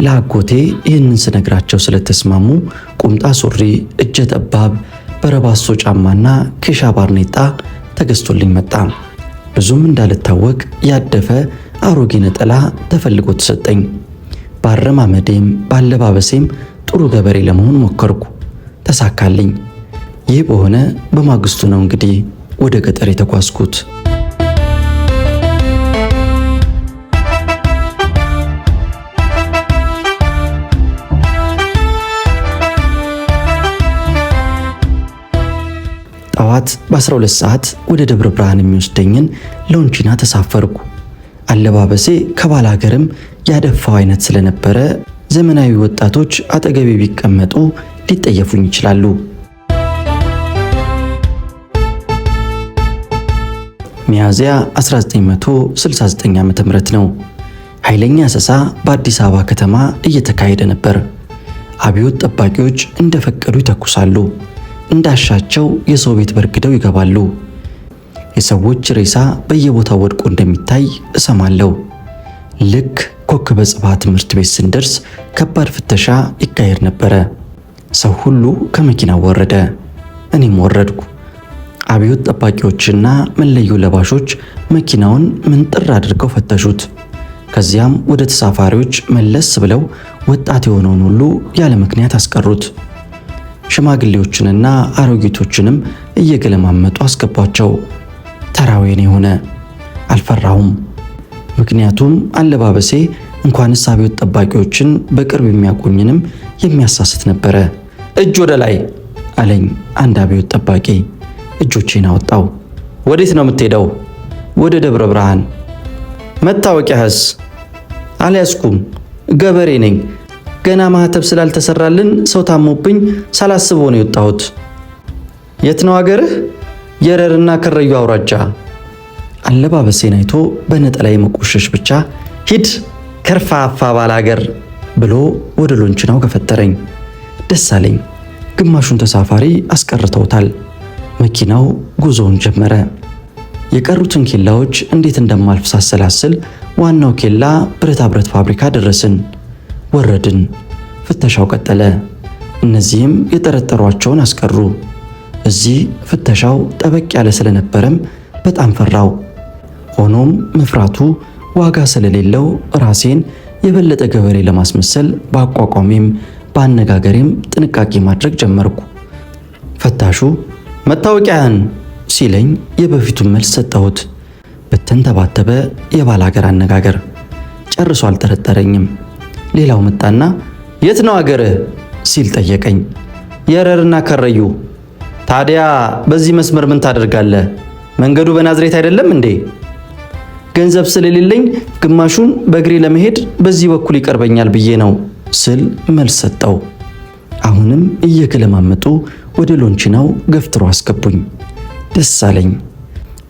ለአጎቴ ይህንን ስነግራቸው ስለተስማሙ ቁምጣ ሱሪ፣ እጀ ጠባብ፣ በረባሶ ጫማና ኬሻ ባርኔጣ ተገዝቶልኝ መጣ። ብዙም እንዳልታወቅ ያደፈ አሮጌ ነጠላ ተፈልጎ ተሰጠኝ። ባረማመዴም ባለባበሴም ጥሩ ገበሬ ለመሆን ሞከርኩ። ተሳካልኝ። ይህ በሆነ በማግስቱ ነው እንግዲህ ወደ ገጠር የተጓዝኩት። ጠዋት በ12 ሰዓት ወደ ደብረ ብርሃን የሚወስደኝን ሎንቺና ተሳፈርኩ። አለባበሴ ከባል ሀገርም ያደፋው አይነት ስለነበረ ዘመናዊ ወጣቶች አጠገቤ ቢቀመጡ ሊጠየፉኝ ይችላሉ። ሚያዝያ 1969 ዓ.ም ነው። ኃይለኛ አሰሳ በአዲስ አበባ ከተማ እየተካሄደ ነበር። አብዮት ጠባቂዎች እንደፈቀዱ ይተኩሳሉ፣ እንዳሻቸው የሰው ቤት በርግደው ይገባሉ። የሰዎች ሬሳ በየቦታው ወድቆ እንደሚታይ እሰማለሁ። ልክ ኮከበ ጽባህ ትምህርት ቤት ስንደርስ ከባድ ፍተሻ ይካሄድ ነበረ። ሰው ሁሉ ከመኪናው ወረደ፣ እኔም ወረድኩ። አብዮት ጠባቂዎችና መለዮ ለባሾች መኪናውን ምንጥር አድርገው ፈተሹት። ከዚያም ወደ ተሳፋሪዎች መለስ ብለው ወጣት የሆነውን ሁሉ ያለ ምክንያት አስቀሩት። ሽማግሌዎችንና አሮጊቶችንም እየገለማመጡ አስገቧቸው። ተራዌን የሆነ አልፈራሁም። ምክንያቱም አለባበሴ እንኳንስ አብዮት ጠባቂዎችን በቅርብ የሚያቆኝንም የሚያሳስት ነበረ። እጅ ወደ ላይ አለኝ አንድ አብዮት ጠባቂ። እጆቼን አወጣው። ወዴት ነው የምትሄደው? ወደ ደብረ ብርሃን። መታወቂያህስ? አልያዝኩም፣ ገበሬ ነኝ። ገና ማህተብ ስላልተሰራልን ሰው ታሞብኝ ሳላስበው ነው የወጣሁት። የት ነው አገርህ? የረርና ከረዩ አውራጃ። አለባበሴን አይቶ በነጠላ መቆሸሽ ብቻ ሂድ ከርፋፋ ባላገር ብሎ ወደ ሎንችናው ገፈተረኝ። ደስ አለኝ። ግማሹን ተሳፋሪ አስቀርተውታል። መኪናው ጉዞውን ጀመረ። የቀሩትን ኬላዎች እንዴት እንደማልፍ ሳሰላስል ዋናው ኬላ ብረታ ብረት ፋብሪካ ደረስን። ወረድን። ፍተሻው ቀጠለ። እነዚህም የጠረጠሯቸውን አስቀሩ። እዚህ ፍተሻው ጠበቅ ያለ ስለነበረም በጣም ፈራው። ሆኖም መፍራቱ ዋጋ ስለሌለው ራሴን የበለጠ ገበሬ ለማስመሰል በአቋቋሜም በአነጋገሬም ጥንቃቄ ማድረግ ጀመርኩ። ፈታሹ መታወቂያን ሲለኝ የበፊቱን መልስ ሰጠሁት። በተንተባተበ የባላገር አነጋገር ጨርሶ አልጠረጠረኝም። ሌላው መጣና የት ነው አገርህ ሲል ጠየቀኝ። የረርና ከረዩ። ታዲያ በዚህ መስመር ምን ታደርጋለህ? መንገዱ በናዝሬት አይደለም እንዴ? ገንዘብ ስለሌለኝ ግማሹን በእግሬ ለመሄድ በዚህ በኩል ይቀርበኛል ብዬ ነው ስል መልስ ሰጠው። አሁንም እየገለማመጡ ወደ ሎንችናው ገፍትሮ አስገቡኝ። ደስ አለኝ።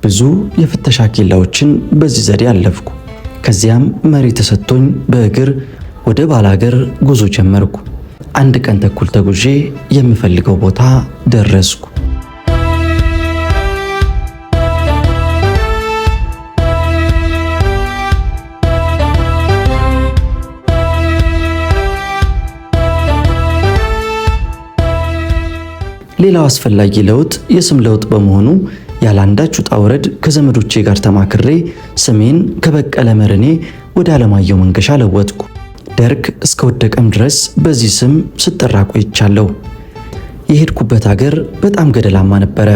ብዙ የፍተሻ ኬላዎችን በዚህ ዘዴ አለፍኩ። ከዚያም መሪ ተሰጥቶኝ በእግር ወደ ባላገር ጉዞ ጀመርኩ። አንድ ቀን ተኩል ተጉዤ የምፈልገው ቦታ ደረስኩ። ሌላው አስፈላጊ ለውጥ የስም ለውጥ በመሆኑ ያላንዳች ውጣ ውረድ ከዘመዶቼ ጋር ተማክሬ ስሜን ከበቀለ መርኔ ወደ አለማየሁ መንገሻ ለወጥኩ። ደርግ እስከወደቀም ድረስ በዚህ ስም ስጠራ ቆይቻለሁ። የሄድኩበት ሀገር በጣም ገደላማ ነበረ።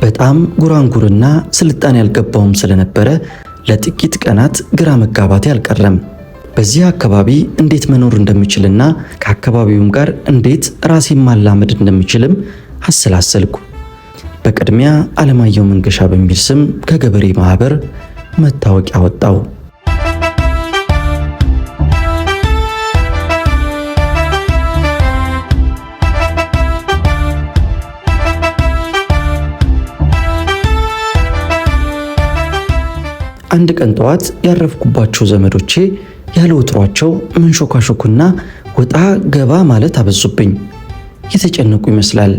በጣም ጉራንጉርና ስልጣኔ ያልገባውም ስለነበረ ለጥቂት ቀናት ግራ መጋባቴ አልቀረም። በዚህ አካባቢ እንዴት መኖር እንደምችልና ከአካባቢውም ጋር እንዴት ራሴን ማላመድ እንደምችልም አሰላሰልኩ። በቅድሚያ አለማየሁ መንገሻ በሚል ስም ከገበሬ ማህበር መታወቂያ ወጣው። አንድ ቀን ጠዋት ያረፍኩባቸው ዘመዶቼ ያለ ወትሯቸው መንሾካሾኩና ወጣ ገባ ማለት አበዙብኝ። የተጨነቁ ይመስላል።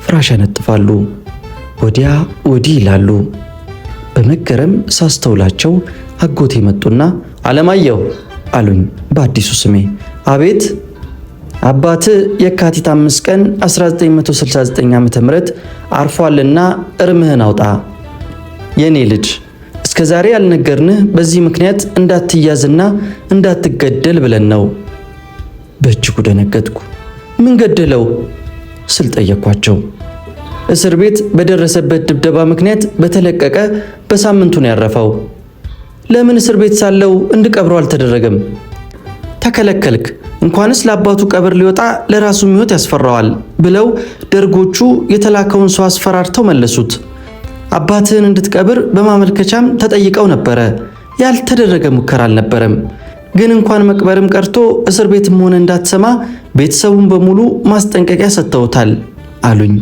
ፍራሽ ያነጥፋሉ፣ ወዲያ ወዲህ ይላሉ። በመገረም ሳስተውላቸው አጎቴ መጡና አለማየሁ አሉኝ በአዲሱ ስሜ። አቤት። አባት የካቲት 5 ቀን 1969 ዓ.ም አርፏልና እርምህን አውጣ። የኔ ልጅ እስከ ዛሬ ያልነገርንህ በዚህ ምክንያት እንዳትያዝና እንዳትገደል ብለን ነው። በእጅጉ ደነገጥኩ። ምን ገደለው ስል ጠየኳቸው። እስር ቤት በደረሰበት ድብደባ ምክንያት በተለቀቀ በሳምንቱ ነው ያረፈው። ለምን እስር ቤት ሳለው እንድቀብረው አልተደረገም? ተከለከልክ። እንኳንስ ለአባቱ ቀብር ሊወጣ ለራሱ ሕይወት ያስፈራዋል ብለው ደርጎቹ የተላከውን ሰው አስፈራርተው መለሱት። አባትህን እንድትቀብር በማመልከቻም ተጠይቀው ነበረ። ያልተደረገ ሙከራ አልነበረም። ግን እንኳን መቅበርም ቀርቶ እስር ቤትም ሆነ እንዳትሰማ ቤተሰቡን በሙሉ ማስጠንቀቂያ ሰጥተውታል አሉኝ።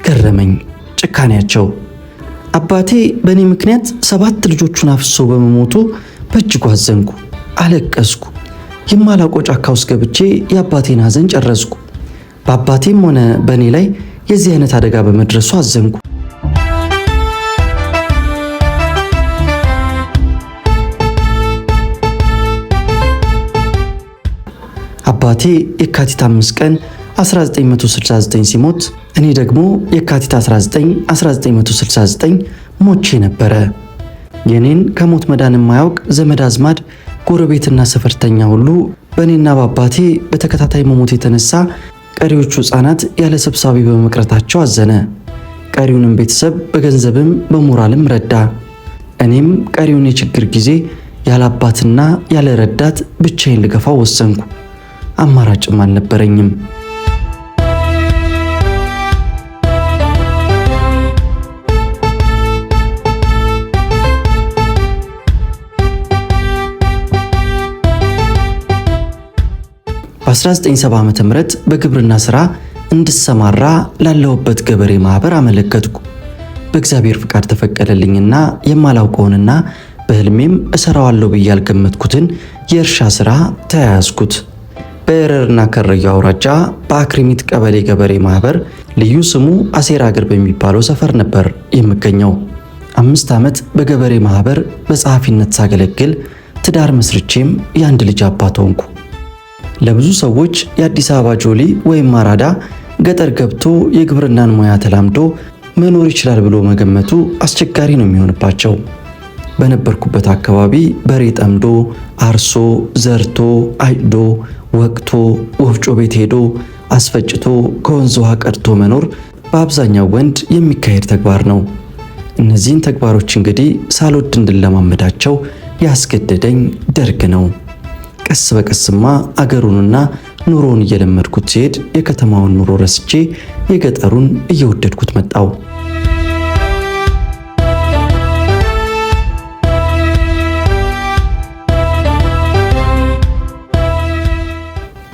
ገረመኝ ጭካኔያቸው። አባቴ በእኔ ምክንያት 7 ልጆቹን አፍሶ በመሞቱ በእጅጉ አዘንኩ፣ አለቀስኩ። የማላውቀው ጫካ ውስጥ ገብቼ የአባቴን ሐዘን ጨረስኩ። በአባቴም ሆነ በእኔ ላይ የዚህ አይነት አደጋ በመድረሱ አዘንኩ። አባቴ የካቲት 5 ቀን 1969 ሲሞት እኔ ደግሞ የካቲት 19 1969 ሞቼ ነበረ። የኔን ከሞት መዳን የማያውቅ ዘመድ አዝማድ፣ ጎረቤትና ሰፈርተኛ ሁሉ በእኔና በአባቴ በተከታታይ መሞት የተነሳ ቀሪዎቹ ሕፃናት ያለ ሰብሳቢ በመቅረታቸው አዘነ። ቀሪውንም ቤተሰብ በገንዘብም በሞራልም ረዳ። እኔም ቀሪውን የችግር ጊዜ ያለ አባትና ያለ ረዳት ብቻዬን ልገፋው ወሰንኩ። አማራጭም አልነበረኝም። በ1970 ዓ.ም በግብርና ሥራ እንድሰማራ ላለሁበት ገበሬ ማህበር አመለከትኩ። በእግዚአብሔር ፍቃድ ተፈቀደልኝና የማላውቀውንና በህልሜም እሰራዋለሁ ብዬ ያልገመትኩትን የእርሻ ሥራ ተያያዝኩት። በኤረርና ከረዩ አውራጃ በአክሪሚት ቀበሌ ገበሬ ማህበር ልዩ ስሙ አሴር አገር በሚባለው ሰፈር ነበር የምገኘው። 5 ዓመት በገበሬ ማህበር በጸሐፊነት ሳገለግል ትዳር መስርቼም የአንድ ልጅ አባት ሆንኩ። ለብዙ ሰዎች የአዲስ አበባ ጆሊ ወይም አራዳ ገጠር ገብቶ የግብርናን ሙያ ተላምዶ መኖር ይችላል ብሎ መገመቱ አስቸጋሪ ነው የሚሆንባቸው። በነበርኩበት አካባቢ በሬ ጠምዶ አርሶ ዘርቶ አይዶ ወቅቶ ወፍጮ ቤት ሄዶ አስፈጭቶ ከወንዝ ውሃ ቀድቶ መኖር በአብዛኛው ወንድ የሚካሄድ ተግባር ነው። እነዚህን ተግባሮች እንግዲህ ሳልወድ እንድለማመዳቸው ያስገደደኝ ደርግ ነው። ቀስ በቀስማ አገሩንና ኑሮውን እየለመድኩት ሲሄድ የከተማውን ኑሮ ረስቼ የገጠሩን እየወደድኩት መጣው።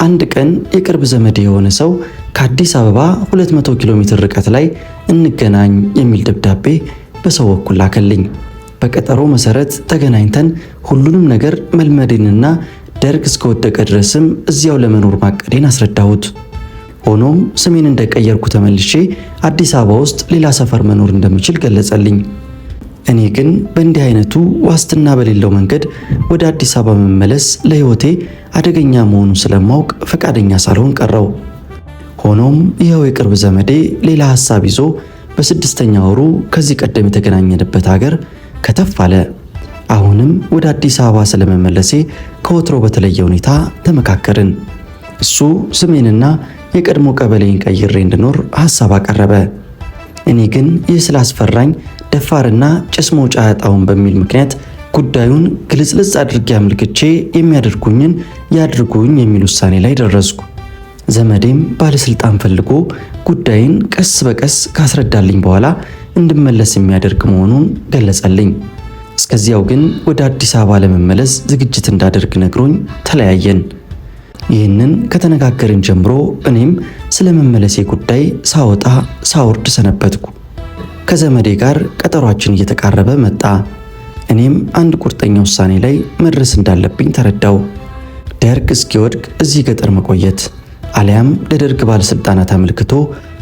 አንድ ቀን የቅርብ ዘመድ የሆነ ሰው ከአዲስ አበባ 200 ኪሎ ሜትር ርቀት ላይ እንገናኝ የሚል ደብዳቤ በሰው በኩል ላከልኝ። በቀጠሮ መሰረት ተገናኝተን ሁሉንም ነገር መልመዴንና ደርግ እስከወደቀ ድረስም እዚያው ለመኖር ማቀዴን አስረዳሁት። ሆኖም ስሜን እንደቀየርኩ ተመልሼ አዲስ አበባ ውስጥ ሌላ ሰፈር መኖር እንደምችል ገለጸልኝ። እኔ ግን በእንዲህ አይነቱ ዋስትና በሌለው መንገድ ወደ አዲስ አበባ መመለስ ለሕይወቴ አደገኛ መሆኑን ስለማውቅ ፈቃደኛ ሳልሆን ቀረው። ሆኖም ይኸው የቅርብ ዘመዴ ሌላ ሐሳብ ይዞ በ6ኛ ወሩ ከዚህ ቀደም የተገናኘንበት ሀገር ከተፍ አለ። አሁንም ወደ አዲስ አበባ ስለመመለሴ ከወትሮ በተለየ ሁኔታ ተመካከርን። እሱ ስሜንና የቀድሞ ቀበሌን ቀይሬ እንድኖር ሐሳብ አቀረበ። እኔ ግን ይህ ስላስፈራኝ ደፋርና ጭስ መውጫ ያጣውን በሚል ምክንያት ጉዳዩን ግልጽልጽ አድርጌ አመልክቼ የሚያደርጉኝን ያድርጉኝ የሚል ውሳኔ ላይ ደረስኩ። ዘመዴም ባለስልጣን ፈልጎ ጉዳይን ቀስ በቀስ ካስረዳልኝ በኋላ እንድመለስ የሚያደርግ መሆኑን ገለጸልኝ። እስከዚያው ግን ወደ አዲስ አበባ ለመመለስ ዝግጅት እንዳደርግ ነግሮኝ ተለያየን። ይህንን ከተነጋገርን ጀምሮ እኔም ስለ መመለሴ ጉዳይ ሳወጣ ሳወርድ ሰነበትኩ። ከዘመዴ ጋር ቀጠሯችን እየተቃረበ መጣ። እኔም አንድ ቁርጠኛ ውሳኔ ላይ መድረስ እንዳለብኝ ተረዳው። ደርግ እስኪወድቅ እዚህ ገጠር መቆየት አሊያም ለደርግ ባለስልጣናት አመልክቶ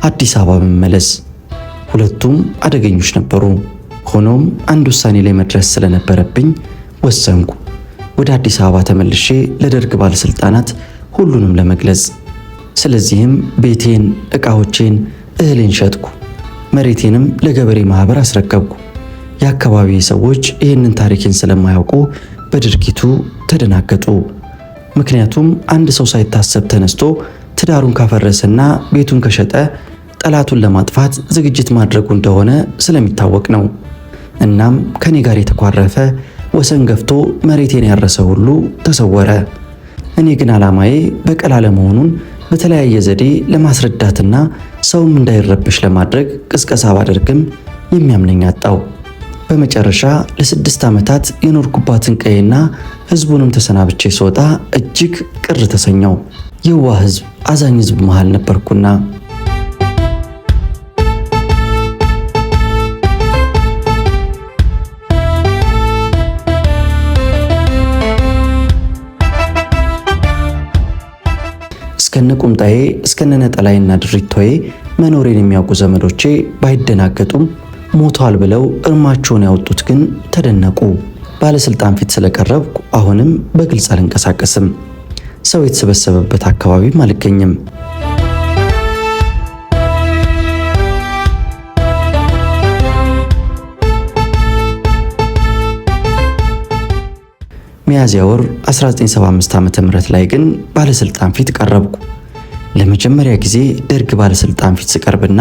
አዲስ አበባ መመለስ። ሁለቱም አደገኞች ነበሩ። ሆኖም አንድ ውሳኔ ላይ መድረስ ስለነበረብኝ ወሰንኩ። ወደ አዲስ አበባ ተመልሼ ለደርግ ባለስልጣናት ሁሉንም ለመግለጽ። ስለዚህም ቤቴን፣ ዕቃዎቼን፣ እህሌን ሸጥኩ። መሬቴንም ለገበሬ ማህበር አስረከብኩ። የአካባቢ ሰዎች ይህንን ታሪክን ስለማያውቁ በድርጊቱ ተደናገጡ። ምክንያቱም አንድ ሰው ሳይታሰብ ተነስቶ ትዳሩን ካፈረሰና ቤቱን ከሸጠ ጠላቱን ለማጥፋት ዝግጅት ማድረጉ እንደሆነ ስለሚታወቅ ነው። እናም ከኔ ጋር የተኳረፈ ወሰን ገፍቶ መሬቴን ያረሰ ሁሉ ተሰወረ። እኔ ግን ዓላማዬ በቀል አለመሆኑን በተለያየ ዘዴ ለማስረዳትና ሰውም እንዳይረብሽ ለማድረግ ቅስቀሳ ባደርግም የሚያምነኝ አጣው። በመጨረሻ ለ6 ዓመታት የኖርኩባትን ቀዬና ህዝቡንም ተሰናብቼ ስወጣ እጅግ ቅር ተሰኘው። የዋህ ህዝብ፣ አዛኝ ህዝብ መሃል ነበርኩና። እስከነ ቁምጣዬ እስከነ ነጠላዬና ድሪቶዬ መኖሬን የሚያውቁ ዘመዶቼ ባይደናገጡም ሞቷል ብለው እርማቸውን ያወጡት ግን ተደነቁ። ባለስልጣን ፊት ስለቀረብኩ አሁንም በግልጽ አልንቀሳቀስም። ሰው የተሰበሰበበት አካባቢም አልገኝም። ሚያዝያ ወር 1975 ዓ.ም ላይ ግን ባለስልጣን ፊት ቀረብኩ። ለመጀመሪያ ጊዜ ደርግ ባለስልጣን ፊት ስቀርብና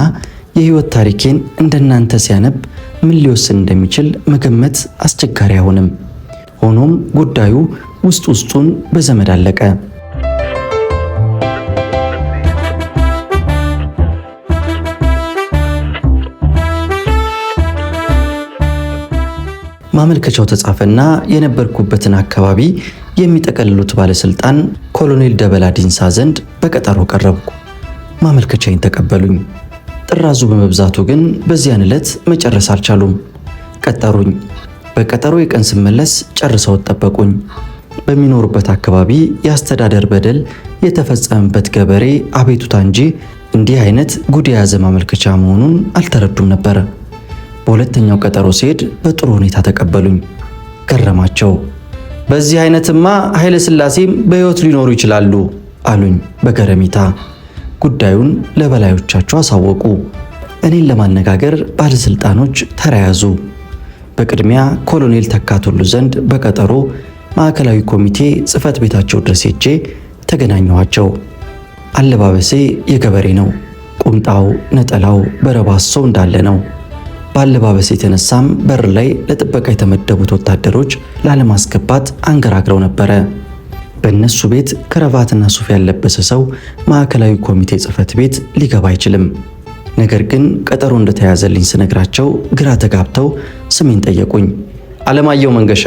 የህይወት ታሪኬን እንደናንተ ሲያነብ ምን ሊወስን እንደሚችል መገመት አስቸጋሪ አይሆንም። ሆኖም ጉዳዩ ውስጥ ውስጡን በዘመድ አለቀ። ማመልከቻው ተጻፈና የነበርኩበትን አካባቢ የሚጠቀልሉት ባለስልጣን ኮሎኔል ደበላ ዲንሳ ዘንድ በቀጠሮ ቀረብኩ። ማመልከቻዬን ተቀበሉኝ። ጥራዙ በመብዛቱ ግን በዚያን ዕለት መጨረስ አልቻሉም። ቀጠሩኝ። በቀጠሮ የቀን ስመለስ ጨርሰው ጠበቁኝ። በሚኖሩበት አካባቢ የአስተዳደር በደል የተፈጸመበት ገበሬ አቤቱታ እንጂ እንዲህ አይነት ጉድ የያዘ ማመልከቻ መሆኑን አልተረዱም ነበር። በሁለተኛው ቀጠሮ ሲሄድ በጥሩ ሁኔታ ተቀበሉኝ። ገረማቸው። በዚህ አይነትማ ኃይለ ሥላሴም በሕይወት ሊኖሩ ይችላሉ አሉኝ በገረሚታ። ጉዳዩን ለበላዮቻቸው አሳወቁ። እኔን ለማነጋገር ባለስልጣኖች ተያያዙ። በቅድሚያ ኮሎኔል ተካቱሉ ዘንድ በቀጠሮ ማዕከላዊ ኮሚቴ ጽህፈት ቤታቸው ድረስ ሄጄ ተገናኘኋቸው። አለባበሴ የገበሬ ነው። ቁምጣው፣ ነጠላው፣ በረባሶው እንዳለ ነው። በአለባበሴ የተነሳም በር ላይ ለጥበቃ የተመደቡት ወታደሮች ላለማስገባት አንገራግረው ነበረ። በእነሱ ቤት ከረቫትና ሱፍ ያለበሰ ሰው ማዕከላዊ ኮሚቴ ጽህፈት ቤት ሊገባ አይችልም። ነገር ግን ቀጠሮ እንደተያዘልኝ ስነግራቸው ግራ ተጋብተው ስሜን ጠየቁኝ። አለማየሁ መንገሻ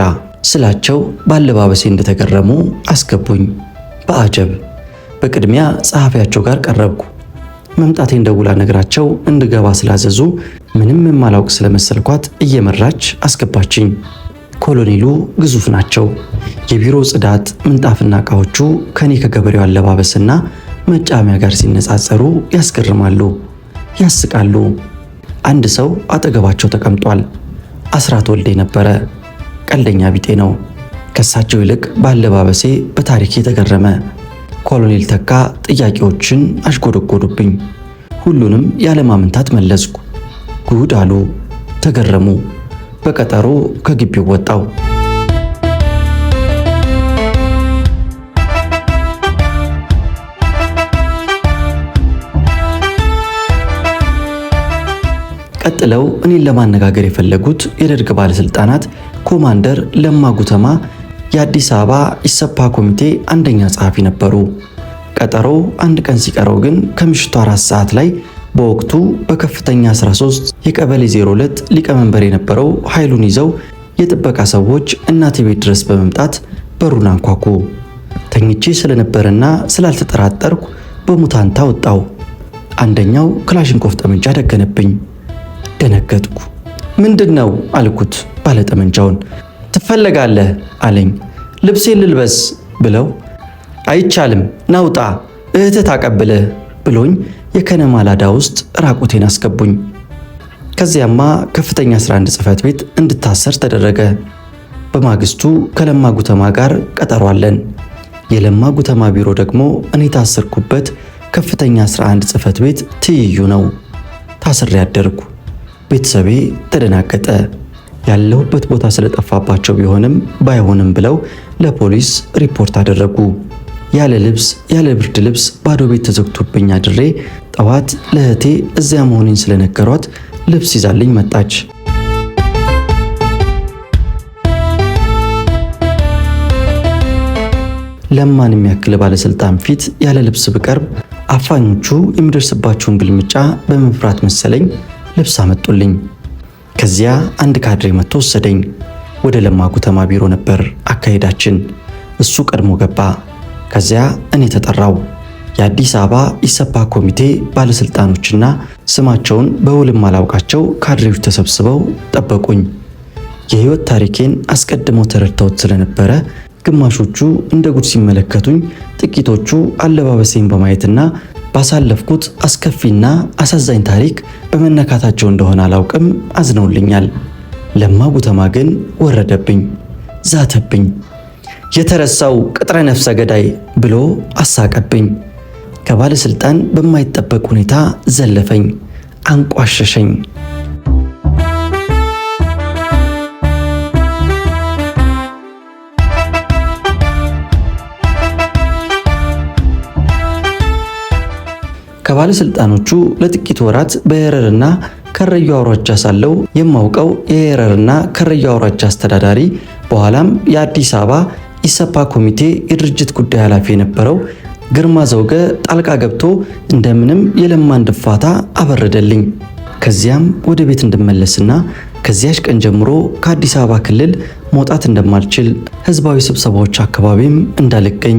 ስላቸው ባለባበሴ እንደተገረሙ አስገቡኝ። በአጀብ በቅድሚያ ጸሐፊያቸው ጋር ቀረብኩ። መምጣቴን ደውላ ነግራቸው እንድገባ ስላዘዙ ምንም የማላውቅ ስለመሰልኳት እየመራች አስገባችኝ። ኮሎኔሉ ግዙፍ ናቸው። የቢሮ ጽዳት፣ ምንጣፍና ዕቃዎቹ ከኔ ከገበሬው አለባበስና መጫሚያ ጋር ሲነጻጸሩ ያስገርማሉ፣ ያስቃሉ። አንድ ሰው አጠገባቸው ተቀምጧል። አስራት ወልዴ ነበረ። ቀልደኛ ቢጤ ነው። ከሳቸው ይልቅ ባለባበሴ በታሪኬ ተገረመ። ኮሎኔል ተካ ጥያቄዎችን አሽጎደጎዱብኝ። ሁሉንም ያለማመንታት መለስኩ። ጉድ አሉ፣ ተገረሙ። በቀጠሮ ከግቢው ወጣው። ቀጥለው እኔን ለማነጋገር የፈለጉት የደርግ ባለስልጣናት ኮማንደር ለማ ጉተማ የአዲስ አበባ ኢሰፓ ኮሚቴ አንደኛ ጸሐፊ ነበሩ። ቀጠሮ አንድ ቀን ሲቀረው ግን ከምሽቱ 4 ሰዓት ላይ በወቅቱ በከፍተኛ 13 የቀበሌ 02 ሊቀመንበር የነበረው ኃይሉን ይዘው የጥበቃ ሰዎች እናቴ ቤት ድረስ በመምጣት በሩን አንኳኩ። ተኝቼ ስለነበረና ስላልተጠራጠርኩ በሙታንታ ወጣው። አንደኛው ክላሽንኮፍ ጠመንጃ ደገነብኝ። ደነገጥኩ። ምንድነው አልኩት ባለጠመንጃውን። ትፈለጋለህ አለኝ። ልብሴን ልልበስ ብለው አይቻልም ናውጣ እህትህ ታቀብልህ ብሎኝ የከነማ ላዳ ውስጥ ራቁቴን አስገቡኝ። ከዚያማ ከፍተኛ 11 ጽህፈት ቤት እንድታሰር ተደረገ። በማግስቱ ከለማ ጉተማ ጋር ቀጠሮ አለን። የለማ ጉተማ ቢሮ ደግሞ እኔ ታሰርኩበት ከፍተኛ 11 ጽህፈት ቤት ትይዩ ነው። ታስሬ ያደርኩ። ቤተሰቤ ተደናገጠ። ያለሁበት ቦታ ስለጠፋባቸው ቢሆንም ባይሆንም ብለው ለፖሊስ ሪፖርት አደረጉ። ያለ ልብስ ያለ ብርድ ልብስ ባዶ ቤት ተዘግቶብኝ አድሬ ጠዋት ለእህቴ እዚያ መሆኔን ስለነገሯት ልብስ ይዛልኝ መጣች። ለማን የሚያክል ባለስልጣን ፊት ያለ ልብስ ብቀርብ አፋኞቹ የሚደርስባቸውን ግልምጫ በመፍራት መሰለኝ ልብስ አመጡልኝ። ከዚያ አንድ ካድሬ መጥቶ ወሰደኝ። ወደ ለማ ጉተማ ቢሮ ነበር አካሄዳችን። እሱ ቀድሞ ገባ። ከዚያ እኔ ተጠራው። የአዲስ አበባ ኢሰፓ ኮሚቴ ባለስልጣኖችና ስማቸውን በውልም አላውቃቸው ካድሬዎች ተሰብስበው ጠበቁኝ። የህይወት ታሪኬን አስቀድመው ተረድተውት ስለነበረ ግማሾቹ እንደ ጉድ ሲመለከቱኝ፣ ጥቂቶቹ አለባበሴን በማየትና ባሳለፍኩት አስከፊና አሳዛኝ ታሪክ በመነካታቸው እንደሆነ አላውቅም አዝነውልኛል። ለማ ጉተማ ግን ወረደብኝ፣ ዛተብኝ። የተረሳው ቅጥረ ነፍሰ ገዳይ ብሎ አሳቀብኝ። ከባለስልጣን በማይጠበቅ ሁኔታ ዘለፈኝ፣ አንቋሸሸኝ። ከባለስልጣኖቹ ለጥቂት ወራት በየረርና ከረዩ አውራጃ ሳለው የማውቀው የየረርና ከረዩ አውራጃ አስተዳዳሪ በኋላም የአዲስ አበባ ኢሰፓ ኮሚቴ የድርጅት ጉዳይ ኃላፊ የነበረው ግርማ ዘውገ ጣልቃ ገብቶ እንደምንም የለማን ድፋታ አበረደልኝ። ከዚያም ወደ ቤት እንድመለስና ከዚያች ቀን ጀምሮ ከአዲስ አበባ ክልል መውጣት እንደማልችል፣ ህዝባዊ ስብሰባዎች አካባቢም እንዳልገኝ፣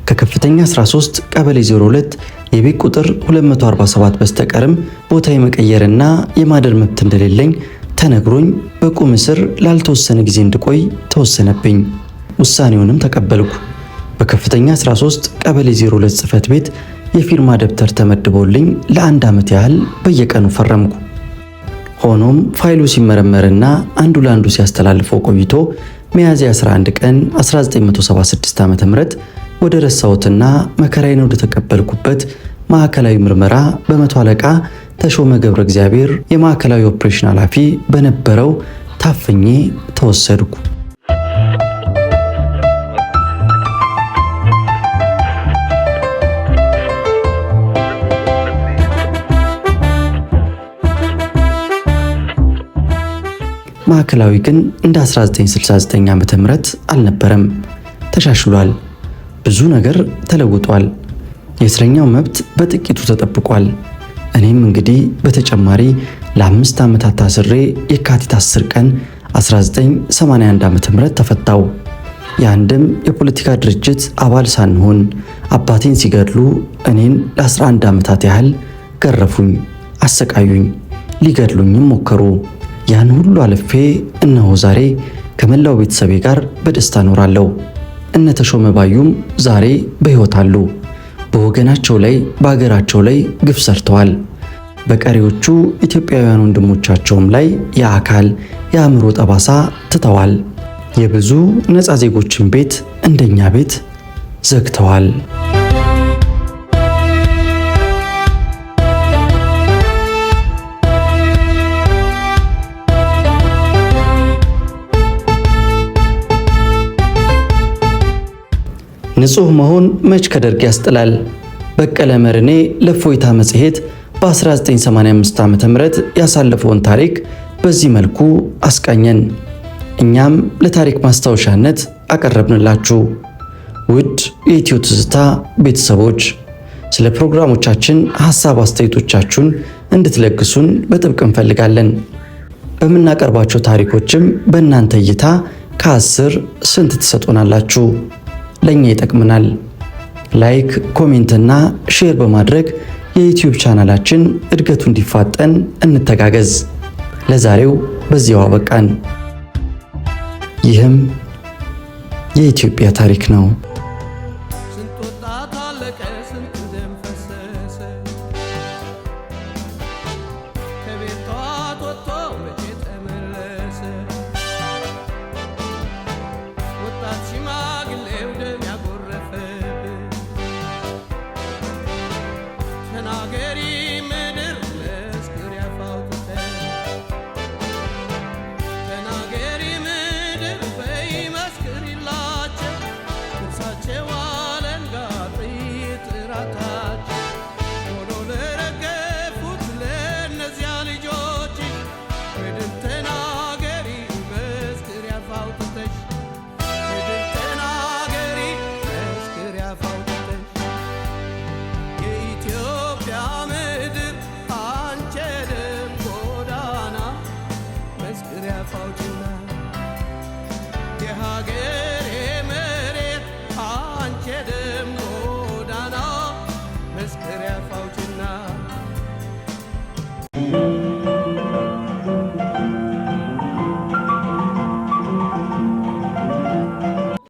ከከፍተኛ 13 ቀበሌ 02 የቤት ቁጥር 247 በስተቀርም ቦታ የመቀየርና የማደር መብት እንደሌለኝ ተነግሮኝ በቁም እስር ላልተወሰነ ጊዜ እንድቆይ ተወሰነብኝ። ውሳኔውንም ተቀበልኩ። በከፍተኛ 13 ቀበሌ 02 ጽሕፈት ቤት የፊርማ ደብተር ተመድቦልኝ ለ1 ዓመት ያህል በየቀኑ ፈረምኩ። ሆኖም ፋይሉ ሲመረመርና አንዱ ለአንዱ ሲያስተላልፈው ቆይቶ ሚያዝያ 11 ቀን 1976 ዓ.ም ወደ ረሳሁትና መከራዬን ወደ ተቀበልኩበት ማዕከላዊ ምርመራ በመቶ አለቃ ተሾመ ገብረ እግዚአብሔር የማዕከላዊ ኦፕሬሽን ኃላፊ በነበረው ታፍኜ ተወሰድኩ። ማዕከላዊ ግን እንደ 1969 ዓ.ም አልነበረም። ተሻሽሏል። ብዙ ነገር ተለውጧል። የእስረኛው መብት በጥቂቱ ተጠብቋል። እኔም እንግዲህ በተጨማሪ ለ5 ዓመታት ታስሬ የካቲት 10 ቀን 1981 ዓ.ም ተፈታው። የአንድም የፖለቲካ ድርጅት አባል ሳንሆን አባቴን ሲገድሉ እኔን ለ11 ዓመታት ያህል ገረፉኝ፣ አሰቃዩኝ፣ ሊገድሉኝም ሞከሩ። ያን ሁሉ አልፌ እነሆ ዛሬ ከመላው ቤተሰቤ ጋር በደስታ እኖራለሁ። እነ ተሾመ ባዩም ዛሬ በሕይወት አሉ። በወገናቸው ላይ በአገራቸው ላይ ግፍ ሰርተዋል። በቀሪዎቹ ኢትዮጵያውያን ወንድሞቻቸውም ላይ የአካል የአእምሮ ጠባሳ ትተዋል። የብዙ ነፃ ዜጎችን ቤት እንደኛ ቤት ዘግተዋል። ንጹህ መሆን መች ከደርግ ያስጥላል። በቀለ መርኔ ለእፎይታ መጽሔት በ1985 ዓ.ም ያሳለፈውን ታሪክ በዚህ መልኩ አስቃኘን። እኛም ለታሪክ ማስታወሻነት አቀረብንላችሁ። ውድ የኢትዮ ትዝታ ቤተሰቦች ስለ ፕሮግራሞቻችን ሐሳብ አስተያየቶቻችሁን እንድትለግሱን በጥብቅ እንፈልጋለን። በምናቀርባቸው ታሪኮችም በእናንተ እይታ ከ10 ስንት ትሰጡናላችሁ? ለኛ ይጠቅመናል። ላይክ፣ ኮሜንትና ሼር በማድረግ የዩቲዩብ ቻናላችን እድገቱ እንዲፋጠን እንተጋገዝ። ለዛሬው በዚያው አበቃን። ይህም የኢትዮጵያ ታሪክ ነው።